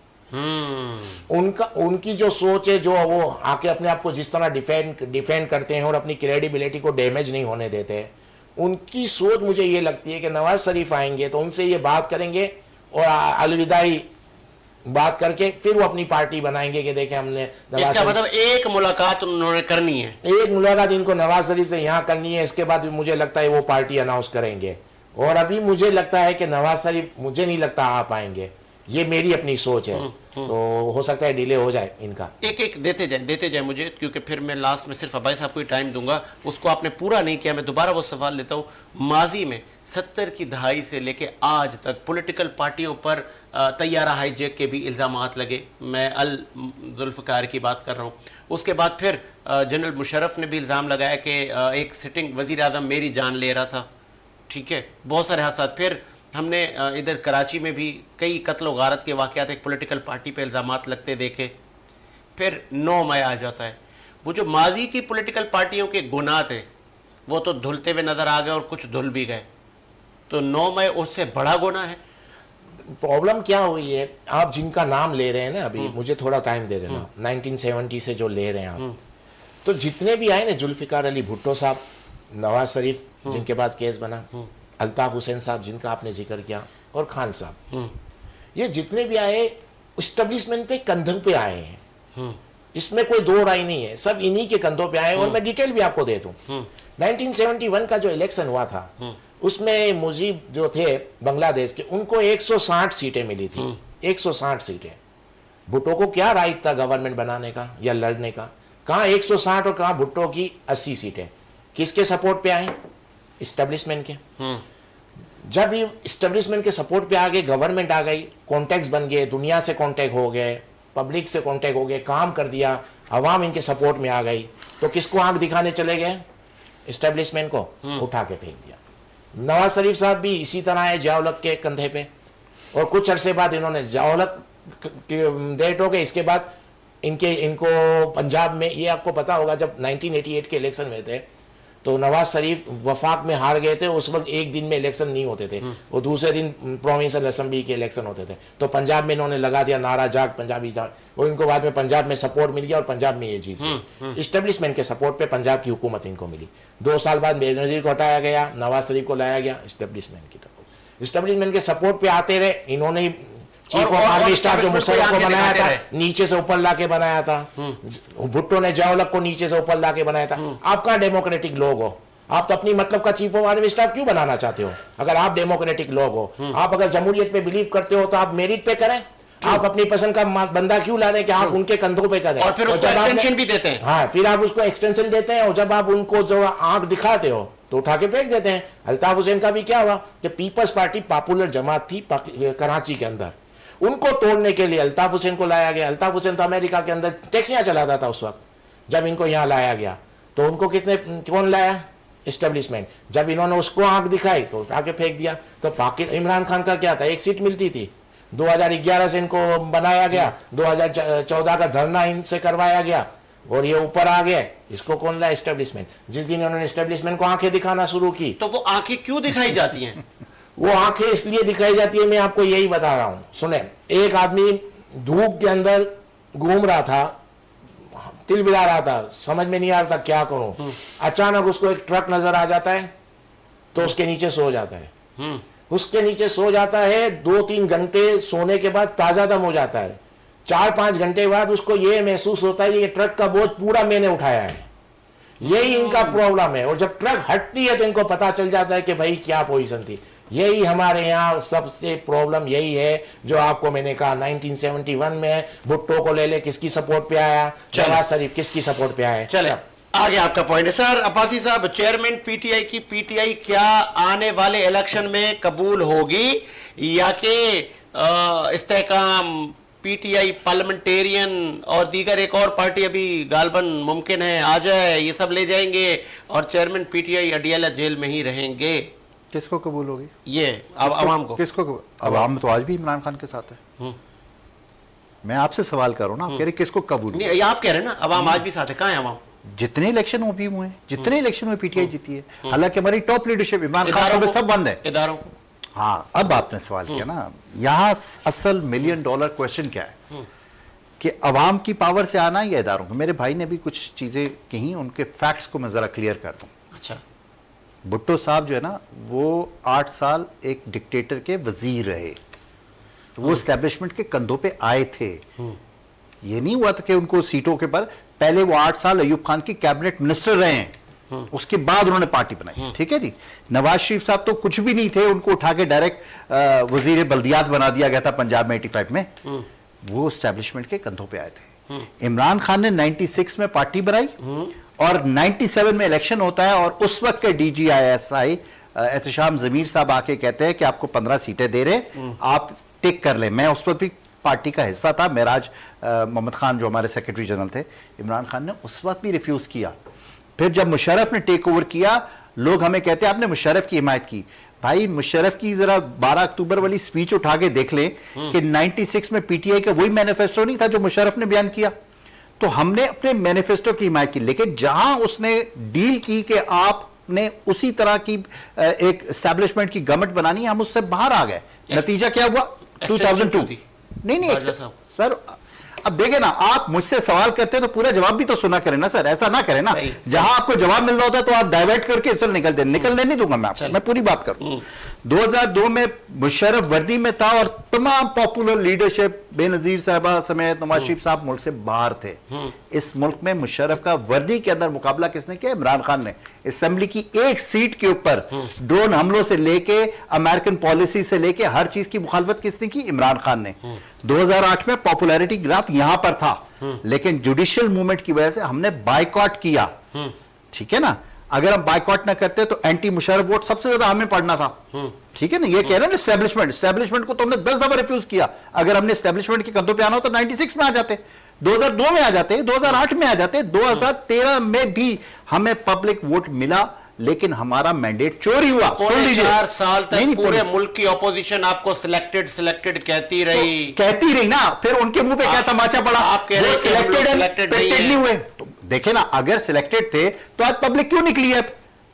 उनकी जो सोच है, जो वो आके अपने आप को जिस तरह डिफेंड करते हैं और अपनी क्रेडिबिलिटी को डैमेज नहीं होने देते हैं, उनकी सोच मुझे ये लगती है कि नवाज शरीफ आएंगे तो उनसे ये बात करेंगे और अलविदाई बात करके फिर वो अपनी पार्टी बनाएंगे कि देखें हमने इसका मतलब एक मुलाकात उन्होंने करनी है, एक मुलाकात इनको नवाज शरीफ से यहाँ करनी है, इसके बाद मुझे लगता है वो पार्टी अनाउंस करेंगे। और अभी मुझे लगता है कि नवाज शरीफ मुझे नहीं लगता आ पाएंगे, ये मेरी अपनी सोच है, तो हो सकता है डिले हो जाए इनका। एक एक देते जाए मुझे, क्योंकि फिर मैं लास्ट में सिर्फ अब्बास साहब को ही टाइम दूंगा, उसको आपने पूरा नहीं किया। मैं दोबारा वो सवाल लेता हूँ, माजी में 70 की दहाई से लेके आज तक पॉलिटिकल पार्टियों पर तैयारा हाईजैक के भी इल्ज़ामात लगे, मैं अल जुल्फ़कार की बात कर रहा हूँ। उसके बाद फिर जनरल मुशर्रफ ने भी इल्ज़ाम लगाया कि एक सिटिंग वज़ीर आज़म मेरी जान ले रहा था, ठीक है, बहुत सारे हादसा। फिर हमने इधर कराची में भी कई कत्ल व गारत के वाक़यात एक पॉलिटिकल पार्टी पे इल्ज़ामात लगते देखे। फिर 9 मई आ जाता है, वो जो माजी की पॉलिटिकल पार्टियों के गुनाह थे वो तो धुलते हुए नज़र आ गए और कुछ धुल भी गए, तो 9 मई उससे बड़ा गुनाह है। प्रॉब्लम क्या हुई है, आप जिनका नाम ले रहे हैं ना, अभी मुझे थोड़ा टाइम दे देना, 1970 से जो ले रहे हैं आप, तो जितने भी आए ना, जुल्फ़िकार अली भुट्टो साहब, नवाज शरीफ जिनके बाद केस बना, अल्ताफ हुसैन साहब जिनका आपने जिक्र किया, और खान साहब, ये जितने भी आए इस्टेब्लिशमेंट पे कंधों पे आए हैं, इसमें कोई दो राय नहीं है, सब इन्हीं के कंधों पे आए। और मैं डिटेल भी आपको दे दूं, 1971 का जो इलेक्शन हुआ था उसमें मुजीब जो थे बांग्लादेश के, उनको 160 सीटें मिली थी, 160 सीटें। भुट्टो को क्या राइट था गवर्नमेंट बनाने का या लड़ने का? कहाँ 160 और कहाँ भुट्टो की 80 सीटें। किसके सपोर्ट पे आए? इस्टेब्लिशमेंट के। जब ये इस्टेब्लिशमेंट के सपोर्ट पे आ गए, गवर्नमेंट आ गई, कॉन्टैक्ट्स बन गए, दुनिया से कॉन्टैक्ट हो गए, पब्लिक से कॉन्टैक्ट हो गए, काम कर दिया, अवाम इनके सपोर्ट में आ गई, तो किसको आंख दिखाने चले गए? इस्टेब्लिशमेंट को उठा के फेंक दिया। नवाज शरीफ साहब भी इसी तरह है, जियाउल-हक के कंधे पे, और कुछ अरसे बाद इन्होंने जियाउल-हक डेट हो गए, इसके बाद इनको पंजाब में, ये आपको पता होगा जब 1988 के इलेक्शन में थे तो नवाज शरीफ वफाक में हार गए थे, उस वक्त एक दिन में इलेक्शन नहीं होते थे, वो दूसरे दिन प्रोविंशियल असेंबली के इलेक्शन होते थे, तो पंजाब में इन्होंने लगा दिया नारा जाग पंजाबी जाग, और इनको बाद में पंजाब में सपोर्ट मिल गया और पंजाब में ये जीत गए। इस्टेब्लिशमेंट के सपोर्ट पे पंजाब की हुकूमत इनको मिली। 2 साल बाद बेनज़ीर को हटाया गया, नवाज शरीफ को लाया गया इस्टेब्लिशमेंट की तरफ। इस्टेब्लिशमेंट के सपोर्ट पे आते रहे, इन्होंने चीफ ऑफ आर्मी स्टाफ जो मुशर्रफ को बनाया था, नीचे से ऊपर लाके बनाया था, भुट्टो ने जियाउल-हक को नीचे से ऊपर लाके बनाया था। आप कहाँ डेमोक्रेटिक लोग हो? आप तो अपनी मतलब का चीफ ऑफ आर्मी स्टाफ क्यों बनाना चाहते हो? अगर आप डेमोक्रेटिक लोग हो, आप अगर जमहूरियत पे बिलीव करते हो तो आप मेरिट पे करें, आप अपनी पसंद का बंदा क्यों ला रहे हैं कि आप उनके कंधों पे करें? और फिर उसको एक्सटेंशन भी देते हैं। हाँ, फिर आप उसको एक्सटेंशन देते हैं, और जब आप उनको जो आंख दिखाते हो तो उठा के फेंक देते हैं। अल्ताफ हुसैन का भी क्या हुआ कि पीपल्स पार्टी पॉपुलर जमात थी कराची के अंदर, उनको तोड़ने के लिए अल्ताफ हुसैन को लाया गया। अल्ताफ हुसैन तो अमेरिका के अंदर टैक्सियां चलाता था उस वक्त, जब इनको यहाँ लाया गया तो उनको कौन लाया? इस्टेब्लिशमेंट। जब इन्होंने उसको आंख दिखाई तो उठा के फेंक दिया। तो इमरान खान का क्या था? 1 सीट मिलती थी, 2011 से इनको बनाया गया, 2014 का धरना इनसे करवाया गया और ये ऊपर आ गए। इसको कौन लाया? इस्टेब्लिशमेंट। जिस दिन उन्होंने इस्टेब्लिशमेंट को आंखें दिखाना शुरू की, तो वो आंखें क्यों दिखाई जाती हैं? वो आंखें इसलिए दिखाई जाती है, मैं आपको यही बता रहा हूं। सुने, एक आदमी धूप के अंदर घूम रहा था तिल बिला रहा था, समझ में नहीं आ रहा था क्या करूं। अचानक उसको एक ट्रक नजर आ जाता है तो उसके नीचे सो जाता है। उसके नीचे सो जाता है, 2-3 घंटे सोने के बाद ताजा दम हो जाता है। 4-5 घंटे बाद उसको ये महसूस होता है ये ट्रक का बोझ पूरा मैंने उठाया है। यही इनका प्रॉब्लम है। और जब ट्रक हटती है तो इनको पता चल जाता है कि भाई क्या पोजीशन थी। यही हमारे यहाँ सबसे प्रॉब्लम यही है जो आपको मैंने कहा 1971 में भुट्टो को ले ले किसकी सपोर्ट पे आया, नवाज शरीफ किसकी सपोर्ट पे आया। चले आगे आपका पॉइंट है सर। अब्बासी साहब, चेयरमैन पीटीआई की पीटीआई क्या आने वाले इलेक्शन में कबूल होगी या कि इस्तेहकाम पीटीआई पार्लियामेंटेरियन और दीगर एक और पार्टी अभी गालबन मुमकिन है आ जाए, ये सब ले जाएंगे और चेयरमैन पीटीआई अडियाला जेल में ही रहेंगे? किसको कबूल होगी ये अब आवाम को? किसको आवाम तो आज भी इमरान खान के साथ है। मैं आपसे सवाल कर रहा हूं ना, आप कह रहे किसको कबूल? नहीं, ये आप कह रहे हैं ना अवाम आज भी साथ है। कहाँ है अवाम? जितने इलेक्शन वो भी हुए, जितने इलेक्शन में पीटीआई जीती है, हालांकि हमारी टॉप लीडरशिप इमरान खान पे सब बंद है इदारों को। हाँ, अब आपने सवाल किया ना, यहाँ असल $1 मिलियन क्वेश्चन क्या है कि अवाम की पावर से आना या इदारों को। मेरे भाई ने भी कुछ चीजें कही, उनके फैक्ट्स को मैं जरा क्लियर कर दूं। अच्छा, भुट्टो साहब जो है ना वो 8 साल एक डिक्टेटर के वजीर रहे, तो वो एस्टेब्लिशमेंट के कंधों पे आए थे। ये नहीं हुआ था कि उनको सीटों के पर, पहले वो 8 साल अयूब खान की कैबिनेट मिनिस्टर रहे हैं, उसके बाद उन्होंने पार्टी बनाई। ठीक है जी। नवाज शरीफ साहब तो कुछ भी नहीं थे, उनको उठा के डायरेक्ट वजीर बल्दियात बना दिया गया था पंजाब में 85 में। वो एस्टेब्लिशमेंट के कंधों पे आए थे। इमरान खान ने 96 में पार्टी बनाई और 97 में इलेक्शन होता है और उस वक्त के DGISI एहतशाम जमीर साहब आके कहते हैं कि आपको 15 सीटें दे रहे, आप टिक कर ले। मैं उस वक्त भी पार्टी का हिस्सा था, मेराज मोहम्मद खान जो हमारे सेक्रेटरी जनरल थे, इमरान खान ने उस वक्त भी रिफ्यूज किया। फिर जब मुशर्रफ ने टेक ओवर किया, लोग हमें कहते हैं आपने मुशर्रफ की हिमायत की। भाई मुशर्रफ की जरा 12 अक्टूबर वाली स्पीच उठा के देख लें कि 96 में पीटीआई का वही मैनिफेस्टो नहीं था जो मुशर्रफ ने बयान किया। तो हमने अपने मैनिफेस्टो की हिमायत की, लेकिन जहां उसने डील की कि आपने उसी तरह की एक एस्टैब्लिशमेंट की गवर्नमेंट बनानी है, हम उससे बाहर आ गए। नतीजा क्या हुआ? 2002 नहीं सर, अब देखे ना, आप मुझसे सवाल करते हैं तो पूरा जवाब भी तो सुना करें ना सर, ऐसा ना करें ना। जहां आपको जवाब मिल रहा होता है तो आप डाइवर्ट करके इस तरह निकलने नहीं दूंगा मैं आपको। मैं पूरी बात करूं। 2002 में मुशर्रफ वर्दी में था और तमाम पॉपुलर लीडरशिप बेनजीर साहबा समेत नवाज शरीफ साहब मुल्क से बाहर थे। इस मुल्क में मुशर्रफ का वर्दी के अंदर मुकाबला किसने किया? इमरान खान ने। असेंबली की एक सीट के ऊपर ड्रोन हमलों से लेके अमेरिकन पॉलिसी से लेके हर चीज की मुखालफत किसने की? इमरान खान ने। 2008 में पॉपुलैरिटी ग्राफ यहां पर था, लेकिन जुडिशियल मूवमेंट की वजह से हमने बायकॉट किया। ठीक है ना, अगर हम बायकॉट ना करते तो एंटी मुशर्रफ वोट सबसे ज्यादा हमें पड़ना था। ठीक है ना, ये कह रहे हैं एस्टेब्लिशमेंट को तो हमने 10 दफा रिफ्यूज किया। अगर हमने एस्टेब्लिशमेंट के कंधों पे आना हो तो 96 में आ जाते, 2002 में आ जाते, 2008 में आ जाते, 2013 में भी हमें पब्लिक वोट मिला, लेकिन हमारा मैंडेट चोरी हुआ। 4 साल तक पूरे मुल्क की ऑपोजिशन आपको सिलेक्टेड कहती रही ना, फिर उनके मुंह पे क्या तमाचा पड़ा? आप कह रहे हैं सिलेक्टेड नहीं हुए। तो देखे ना, अगर सिलेक्टेड थे तो आज पब्लिक क्यों निकली है?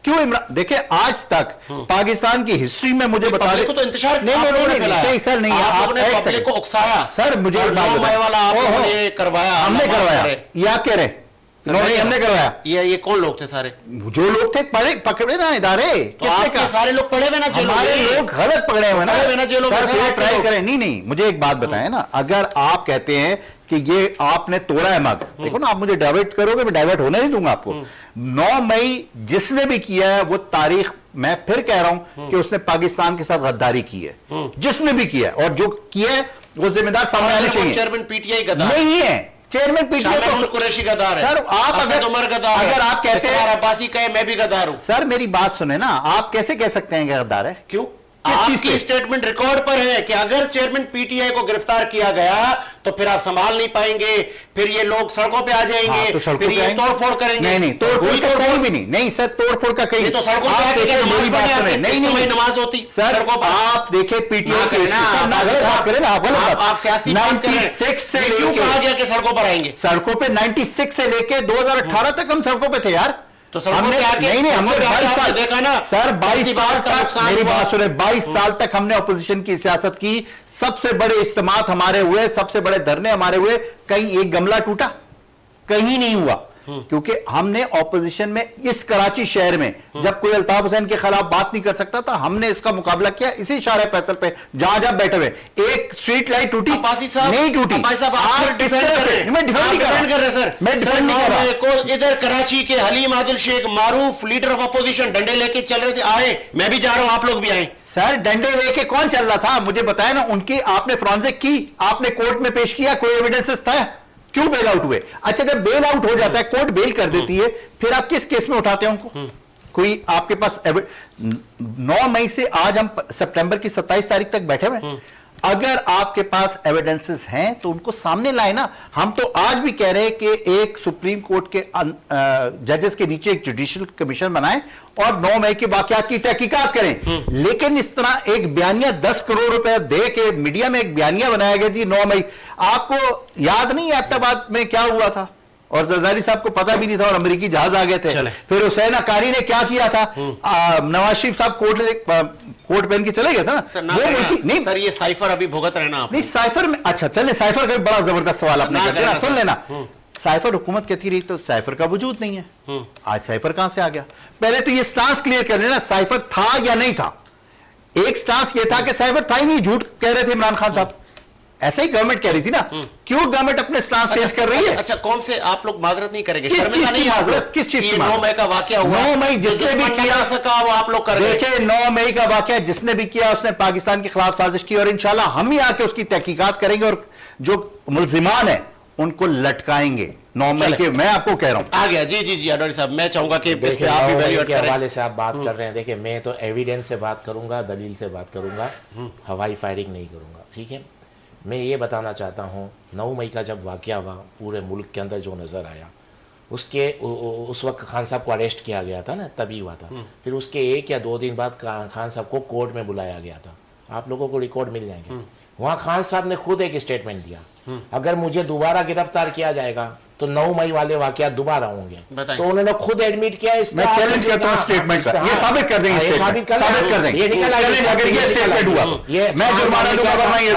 क्यों इमरान? देखे आज तक पाकिस्तान की हिस्ट्री में मुझे बता दें, को तो इंतजार नहीं सर, नहीं आपने पब्लिक को उकसाया सर, मुझे हमने करवाया, ये आप कह रहे हैं? नहीं, हमने करवाया। ये कौन लोग थे? सारे जो लोग थे पकड़े ना इदारे, किसने? सारे लोग पड़े हुए ना जेलों में। हमारे लोग गलत पकड़े हुए ना जेलों में। ट्राई करें। नहीं, मुझे एक बात बताएं ना, अगर आप कहते हैं कि ये आपने तोड़ा है मग, देखो ना, आप मुझे डाइवर्ट करोगे, मैं डाइवर्ट होने नहीं दूंगा आपको। 9 मई जिसने भी किया है वो तारीख, मैं फिर कह रहा हूं कि उसने पाकिस्तान के साथ गद्दारी की है, जिसने भी किया है, और जो किया है वो जिम्मेदार सामने आने चाहिए। चेयरमैन पीटीआई गद्दार नहीं है, चेयरमैन पीटीआई तो कुरैशी गद्दार है सर। आप अगर आप कहते हैं अब्बासी कहे मैं भी गद्दार हूं, सर मेरी बात सुने ना, आप कैसे कह सकते हैं कि गद्दार है? क्यों? आपकी स्टेटमेंट रिकॉर्ड पर है कि अगर चेयरमैन पीटीआई को गिरफ्तार किया गया तो फिर आप संभाल नहीं पाएंगे, फिर ये लोग सड़कों पे आ जाएंगे, तो फिर ये तोड़फोड़ करेंगे। नहीं, तोड़फोड़ का कहीं भी नहीं सर, तोड़फोड़ का कहीं तो सड़कों पे नहीं नमाज होती सर। आप देखे पीटीआई आप सियासी बात करें, क्यों कहा गया कि सड़कों पर आएंगे? सड़कों पे 96 से लेके 2018 तक हम सड़कों पे थे यार। तो हमने हमने 22 साल देखा ना सर, 22 साल तक, मेरी बात सुने, 22 साल तक हमने अपोजिशन की सियासत की। सबसे बड़े इज्तिमात हमारे हुए, सबसे बड़े धरने हमारे हुए, कहीं एक गमला टूटा? कहीं नहीं हुआ, क्योंकि हमने ऑपोजिशन में इस कराची शहर में जब कोई अल्ताफ हुसैन के खिलाफ बात नहीं कर सकता था, हमने इसका मुकाबला किया इसी शारे फैसल पे, जहां जहां बैठे हुए। एक स्ट्रीट लाइट टूटी नहीं टूटी, आप इस तरह से मैं डिफेंड नहीं कर रहा सर, मैं डिफेंड नहीं कर रहा। को इधर कराची के हलीम आदिल शेख मारूफ लीडर ऑफ अपोजिशन डंडे लेके चल रहे थे, आए, मैं भी जा रहा हूं, आप लोग भी आए। सर डंडे लेके कौन चल रहा था मुझे बताया ना, उनकी आपने फॉरेंसिक की, आपने कोर्ट में पेश किया, कोई एविडेंसेस था, क्यों बेल आउट हुए? अच्छा जब बेल आउट हो जाता है, कोर्ट बेल कर देती है, फिर आप किस केस में उठाते हैं उनको? कोई आपके पास 9 मई से आज हम सितंबर की 27 तारीख तक बैठे हुए, अगर आपके पास एविडेंसेस हैं तो उनको सामने लाए ना। हम तो आज भी कह रहे हैं कि एक सुप्रीम कोर्ट के जजेस के नीचे एक जुडिशियल कमीशन बनाएं और 9 मई के वाकयात की तहकीकात करें, लेकिन इस तरह एक बयानिया 10 करोड़ रुपए दे के मीडिया में एक बयानिया बनाया गया जी 9 मई। आपको याद नहीं एबटाबाद में क्या हुआ था? और जरदारी साहब को पता भी नहीं था और अमेरिकी जहाज आ गए थे। फिर हुसैन अकारी ने क्या किया था? नवाज शरीफ साहब कोर्ट पहन के चले गए थे ना। सर, नहीं सर, ये साइफर अभी भुगत रहे ना। नहीं साइफर में, अच्छा चले, साइफर का भी बड़ा जबरदस्त सवाल आपने कर दिया, सुन लेना। साइफर हुकूमत कहती रही तो साइफर का वजूद नहीं है, आज साइफर कहां से आ गया? पहले तो ये स्टांस क्लियर कर लेना, साइफर था या नहीं था। एक स्टांस ये था कि साइफर था ही नहीं, झूठ कह रहे थे इमरान खान साहब, ऐसे ही गवर्नमेंट कह रही थी ना। क्यों गवर्नमेंट अपने स्टांस चेंज कर रही है? अच्छा कौन से आप लोग माजरत नहीं करेंगे? किस चीज की माजरत? किस चीज की? 9 मई का वाकया हुआ, 9 मई जिसने भी किया सका वो आप लोग कर रहे। देखिए 9 मई का वाकया जिसने भी किया उसने पाकिस्तान के खिलाफ साजिश की, और इंशाल्लाह हम ही आके उसकी तहकीकात करेंगे और जो मुल्जिमान है उनको लटकाएंगे 9 मई के। मैं आपको कह रहा हूं आ गया। जी जी जी अडवाणी साहब, मैं चाहूंगा कि इस पे आप भी वैल्यू के हवाले से आप बात कर रहे हैं। देखिए मैं तो एविडेंस से बात करूंगा, दलील से बात करूंगा, हवाई फायरिंग नहीं करूंगा, ठीक है। मैं ये बताना चाहता हूँ 9 मई का जब वाकया हुआ पूरे मुल्क के अंदर जो नज़र आया, उसके उस वक्त खान साहब को अरेस्ट किया गया था ना, तभी हुआ था। फिर उसके 1 या 2 दिन बाद खान साहब को कोर्ट में बुलाया गया था, आप लोगों को रिकॉर्ड मिल जाएंगे। वहाँ खान साहब ने खुद एक स्टेटमेंट दिया, अगर मुझे दोबारा गिरफ्तार किया जाएगा तो 9 मई वाले वाकयात दोबारा होंगे। तो उन्होंने खुद एडमिट किया। मैं चैलेंज करता हूं स्टेटमेंट का, ये साबित कर देंगे, साबित कर देंगे, ये निकल आएगा अगर ये स्टेटमेंट हुआ तो। मैं जुर्माना दूंगा वरना ये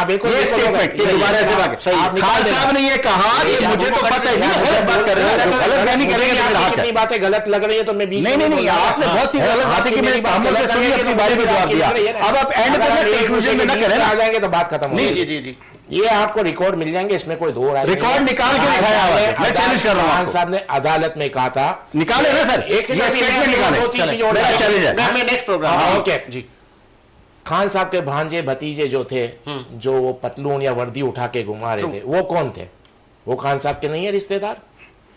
देंगे ये स्टेटमेंट कि दोबारा ऐसे वाकया। खान साहब ने ये कहा कि मुझे तो पता है नहीं, गलत बात कर रहे हैं, गलत बयानी करेंगे तो मेरा हक है। बातें गलत लग रही है तो मैं बीच में नहीं आपने बहुत सी गलत बातें की, मेरी बातों से सुनिए, अपनी बारी में जवाब दिया। अब आप एंड पर कंक्लूजन में ना करें, आ जाएंगे तो बात खत्म हो जाएगी। जी जी ये आपको रिकॉर्ड मिल जाएंगे, इसमें कोई दो राय रिकॉर्ड निकाल के दिखाया हुआ है। मैं चैलेंज कर रहा हूं। खान साहब ने अदालत में कहा था, निकाले ना सर, एक स्टेटमेंट निकाले, चैलेंज है। मैं नेक्स्ट प्रोग्राम ओके जी। खान साहब के भांजे भतीजे जो थे, जो वो पतलून या वर्दी उठा के घुमा रहे थे, वो कौन थे? वो खान साहब के नहीं है रिश्तेदार?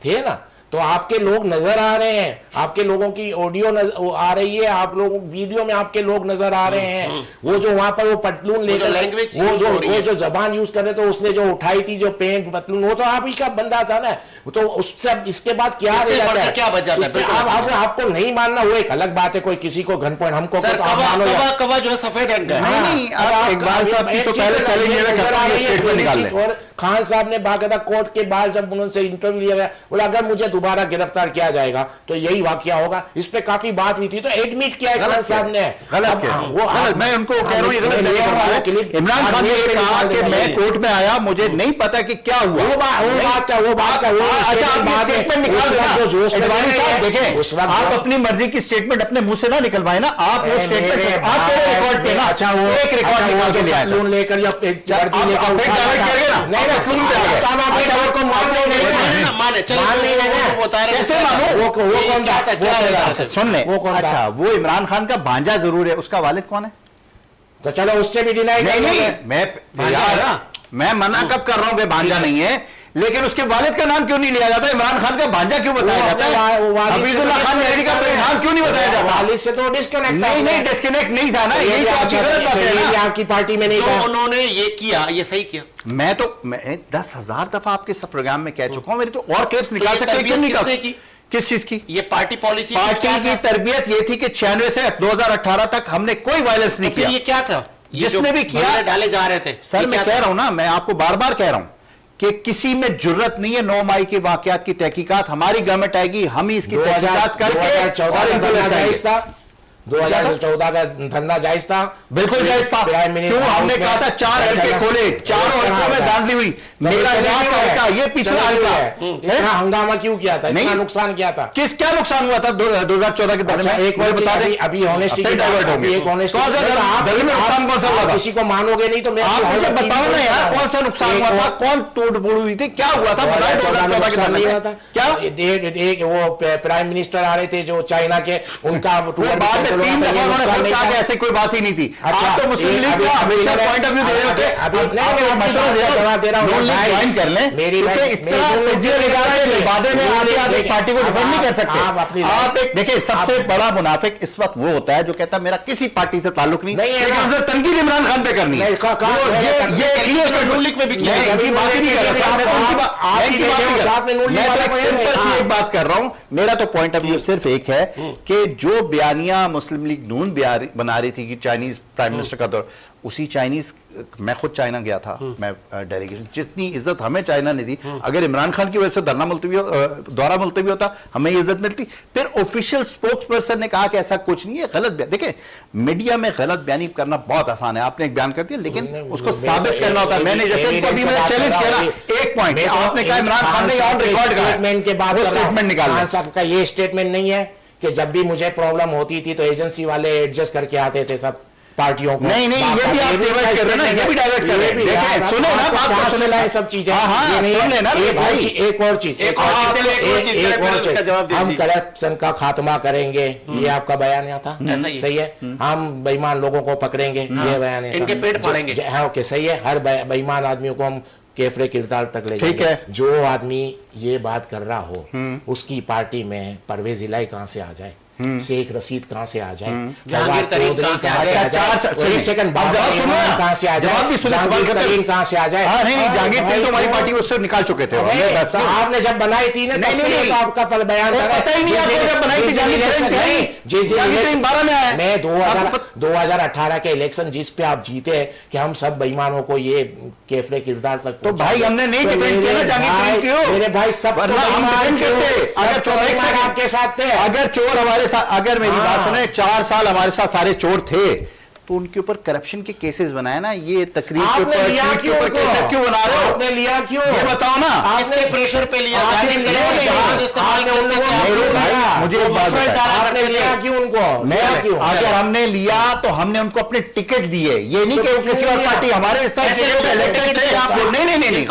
थे ना। तो आपके लोग नजर आ रहे हैं, आपके लोगों की ऑडियो आ रही है, आप लोगों वीडियो में आपके लोग नजर आ रहे हैं। वो जो वहां पर वो पतलून लेकर लैंग्वेज वो जो जबान यूज कर रहे थे, उसने जो उठाई थी जो पेंट पतलून, वो तो आप ही का बंदा था ना। तो उससे इसके बाद क्या क्या बच जाता है? आपको नहीं मानना वो एक अलग बात है, कोई किसी को घन पॉइंट हमको कवा जो है सफेद रंग का नहीं, आप इकबाल साहब की तो पहले चैलेंज। और खान साहब ने बाकायदा कोर्ट के बाहर जब उनसे इंटरव्यू लिया गया, बोला अगर मुझे दोबारा गिरफ्तार किया जाएगा तो यही वाकया होगा। इस पे काफी बात हुई थी, तो एडमिट किया है खान साहब ने। गलत मैं उनको कह रहा हूं, इमरान खान ने कहा कि मैं कोर्ट में आया, मुझे नहीं पता कि क्या हुआ। वो बात अच्छा आप स्टेटमेंट निकाल देखें, आप अपनी मर्जी की स्टेटमेंट अपने मुंह से ना निकलवाए ना, आप वो स्टेटमेंट आप रिकॉर्ड पे ना, अच्छा वो एक रिकॉर्ड निकाल के ले आए लेकर या कैसे मानो? वो कौन था? सुन ले, अच्छा वो इमरान खान का भांजा जरूर है, उसका वालिद कौन है? तो चलो उससे भी डिनाई नहीं, मैं मना कब कर रहा हूं कि भांजा नहीं है, लेकिन उसके वालिद का नाम क्यों नहीं लिया जाता? इमरान खान का भांजा क्यों बताया जाता है? हफीजुल्लाह खान मेहरी का नाम क्यों नहीं बताया जाता? वालिद से तो डिस्कनेक्ट नहीं डिस्कनेक्ट नहीं था ना, यही तो अच्छी गलत बात है ना। आपकी पार्टी में नहीं था, उन्होंने ये किया, ये सही किया। मैं 10,000 दफा आपके सब प्रोग्राम में कह चुका हूं, मेरी तो और क्लिप्स निकाल सकते हैं, क्यों नहीं की? किस चीज की? ये पार्टी पॉलिसी, पार्टी की तरबियत ये थी कि 96 से 2018 तक हमने कोई वायलेंस नहीं किया। ये क्या था जिसने भी किया डाले जा रहे थे? सर मैं कह रहा हूं ना, मैं आपको बार बार कह रहा हूं कि किसी में जुर्रत नहीं है 9 मई के वाकयात की तहकीकात, हमारी गवर्नमेंट आएगी, हम ही इसकी तहकीकात करके और 2014 का धंधा जायज था, बिल्कुल जायज था। प्राइम मिनिस्टर क्यों हमने हाउस में कहा था 4 हल्के खोले, चारों हल्कों में धांधली हुई, मेरा यहाँ का हल्का, ये पिछला हल्का इतना हंगामा क्यों किया था, इतना नुकसान किया था? क्या नुकसान हुआ था 2014 के दौरान? अच्छा, एक और बता दें, अभी ऑनेस्टी डाइवर्ट होंगे, नुकसान कौन सा हुआ था? किसी को मानोगे नहीं तो मैं आप मुझे बताओ ना यार, कौन सा नुकसान हुआ था, कौन तोड़ फोड़ हुई थी, क्या हुआ था? बताइए 2014 के नहीं हुआ था क्या? एक वो प्राइम मिनिस्टर आ रहे थे जो चाइना के, उनका बाद में 3 दफा उन्होंने खुद कहा कि ऐसी कोई बात ही नहीं थी। आप तो मुस्लिम लीग का हमेशा पॉइंट ऑफ व्यू दे रहे होते, अभी मशवरा दे रहा हूं, ज्वाइन कर लें, मेरी इस तरह तजिया लगा के बादे में आगे आप एक पार्टी को डिफेंड नहीं कर सकते। आप एक देखिए, सबसे बड़ा मुनाफिक इस वक्त वो होता है जो कहता है मेरा किसी पार्टी से ताल्लुक नहीं, लेकिन उसने तनकीद इमरान खान पे करनी है। ये नून लीग में भी किया, इनकी बात ही नहीं कर रहा, मैं तो एक सिंपल सी एक बात कर रहा हूं। मेरा तो पॉइंट ऑफ व्यू सिर्फ एक है कि जो बयानिया मुस्लिम लीग नून बना रही थी कि चाइनीज प्राइम मिनिस्टर का दौर, उसी चाइनीज, मैं खुद चाइना गया था, मैं डेलीगेशन, जितनी इज्जत हमें चाइना ने दी, अगर इमरान खान की वजह से दौरा मुलतवी होता हमें इज्जत मिलती। फिर ऑफिशियल स्पोक्स पर्सन ने कहा कि ऐसा कुछ नहीं है, गलत बयान। देखिए, मीडिया में गलत बयानी करना बहुत आसान है, आपने एक बयान कर दिया, लेकिन उसको साबित करना होता है। मैंने जैसे उनको अभी मैंने चैलेंज किया ना, एक पॉइंट आपने कहा इमरान खान ने ऑन रिकॉर्ड कहा, स्टेटमेंट निकाला। खान साहब का ये स्टेटमेंट नहीं है कि जब भी मुझे प्रॉब्लम होती थी तो एजेंसी वाले एडजस्ट करके आते थे सब पार्टियों को। नहीं, ये भी आप डाइवर्ट कर रहे हैं ना, ये भी डाइवर्ट कर रहे हैं। देखिए, सुनो ना, बात सुन लेना, सब चीजें सुन लेना। एक और चीज हम करप्शन का खात्मा करेंगे, ये आपका बयान था, सही है। हम बेईमान लोगों को पकड़ेंगे, ये बयान था, इनके पेट फाड़ेंगे। हाँ, ओके, सही है। हर बेईमान आदमियों को हम केफरे किरदार तक ले ठीक है। जो आदमी ये बात कर रहा हो, उसकी पार्टी में परवेज इलाही कहां से आ जाए, शेख रशीद कहां से आ जाए, जहांगीर तरीन कहां से आ जाए, एक सेकंड कहां से आ जाए, जहांगीर तरीन कहां से आ जाए। नहीं, जहांगीर तरीन तो हमारी पार्टी उससे निकाल चुके थे। तो आपने जब बनाई थी ना, नहीं, आपका बयान पता ही नहीं आपको जब बनाई थी जिस दिन 12 में आया, मैं 2018 के इलेक्शन जिस पे आप जीते कि हम सब बेईमानों को ये केफरे किरदार तक, तो भाई हमने नहीं डिफेंड किया ना जहांगीर तरीन, मेरे भाई सब आपके साथ थे। अगर चोर हमारे साथ, अगर मेरी बात सुने, 4 साल हमारे साथ सारे चोर थे, तो उनके ऊपर करप्शन के केसेस बनाए ना, ये तकरीर के ऊपर केसेस क्यों बना रहे हो? आपने लिया क्यों? ये बताओ ना, किसके प्रेशर पे लिया? मुझे एक बात बताइए, आपने लिया क्यों उनको? अगर हमने लिया तो हमने उनको अपने टिकट दिए, ये नहीं कि किसी और पार्टी हमारे इलेक्टेड थे। नहीं,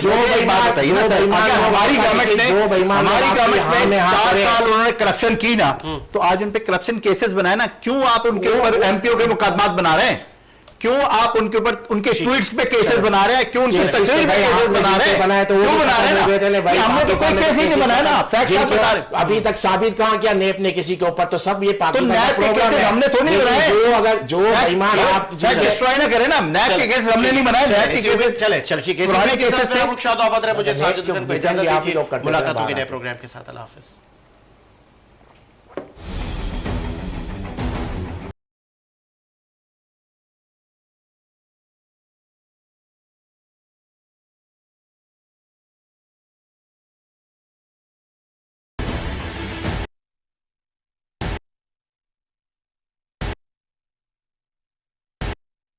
जो बात बताइए ना सर, अगर हमारी गवर्नमेंट ने 4 साल उन्होंने करप्शन की ना, तो आज उन पे करप्शन केसेस बनाए ना, क्यों आप उनके ऊपर एमपीओ के मुकदमात बना रहे हैं? क्यों आप उनके ऊपर उनके ट्वीट्स पे केसेस बना रहे हैं? क्यों उनके तकरीर पे केसेस बना रहे हैं? क्यों बना रहे हैं? हमने तो कोई केस ही नहीं बनाया ना, फैक्ट आप बता रहे। अभी तक साबित कहां किया नैप ने किसी के ऊपर? तो सब ये पाकिस्तान हमने तो नहीं बनाए। जो बेईमान आप डिस्ट्रॉय ना करें ना, नैप के केस हमने नहीं बनाए, नैप के केस चले पुराने केसेस थे। मुझे साजिद हुसैन को इजाजत दीजिए, मुलाकात होगी नए प्रोग्राम के साथ। अल्लाह हाफिज।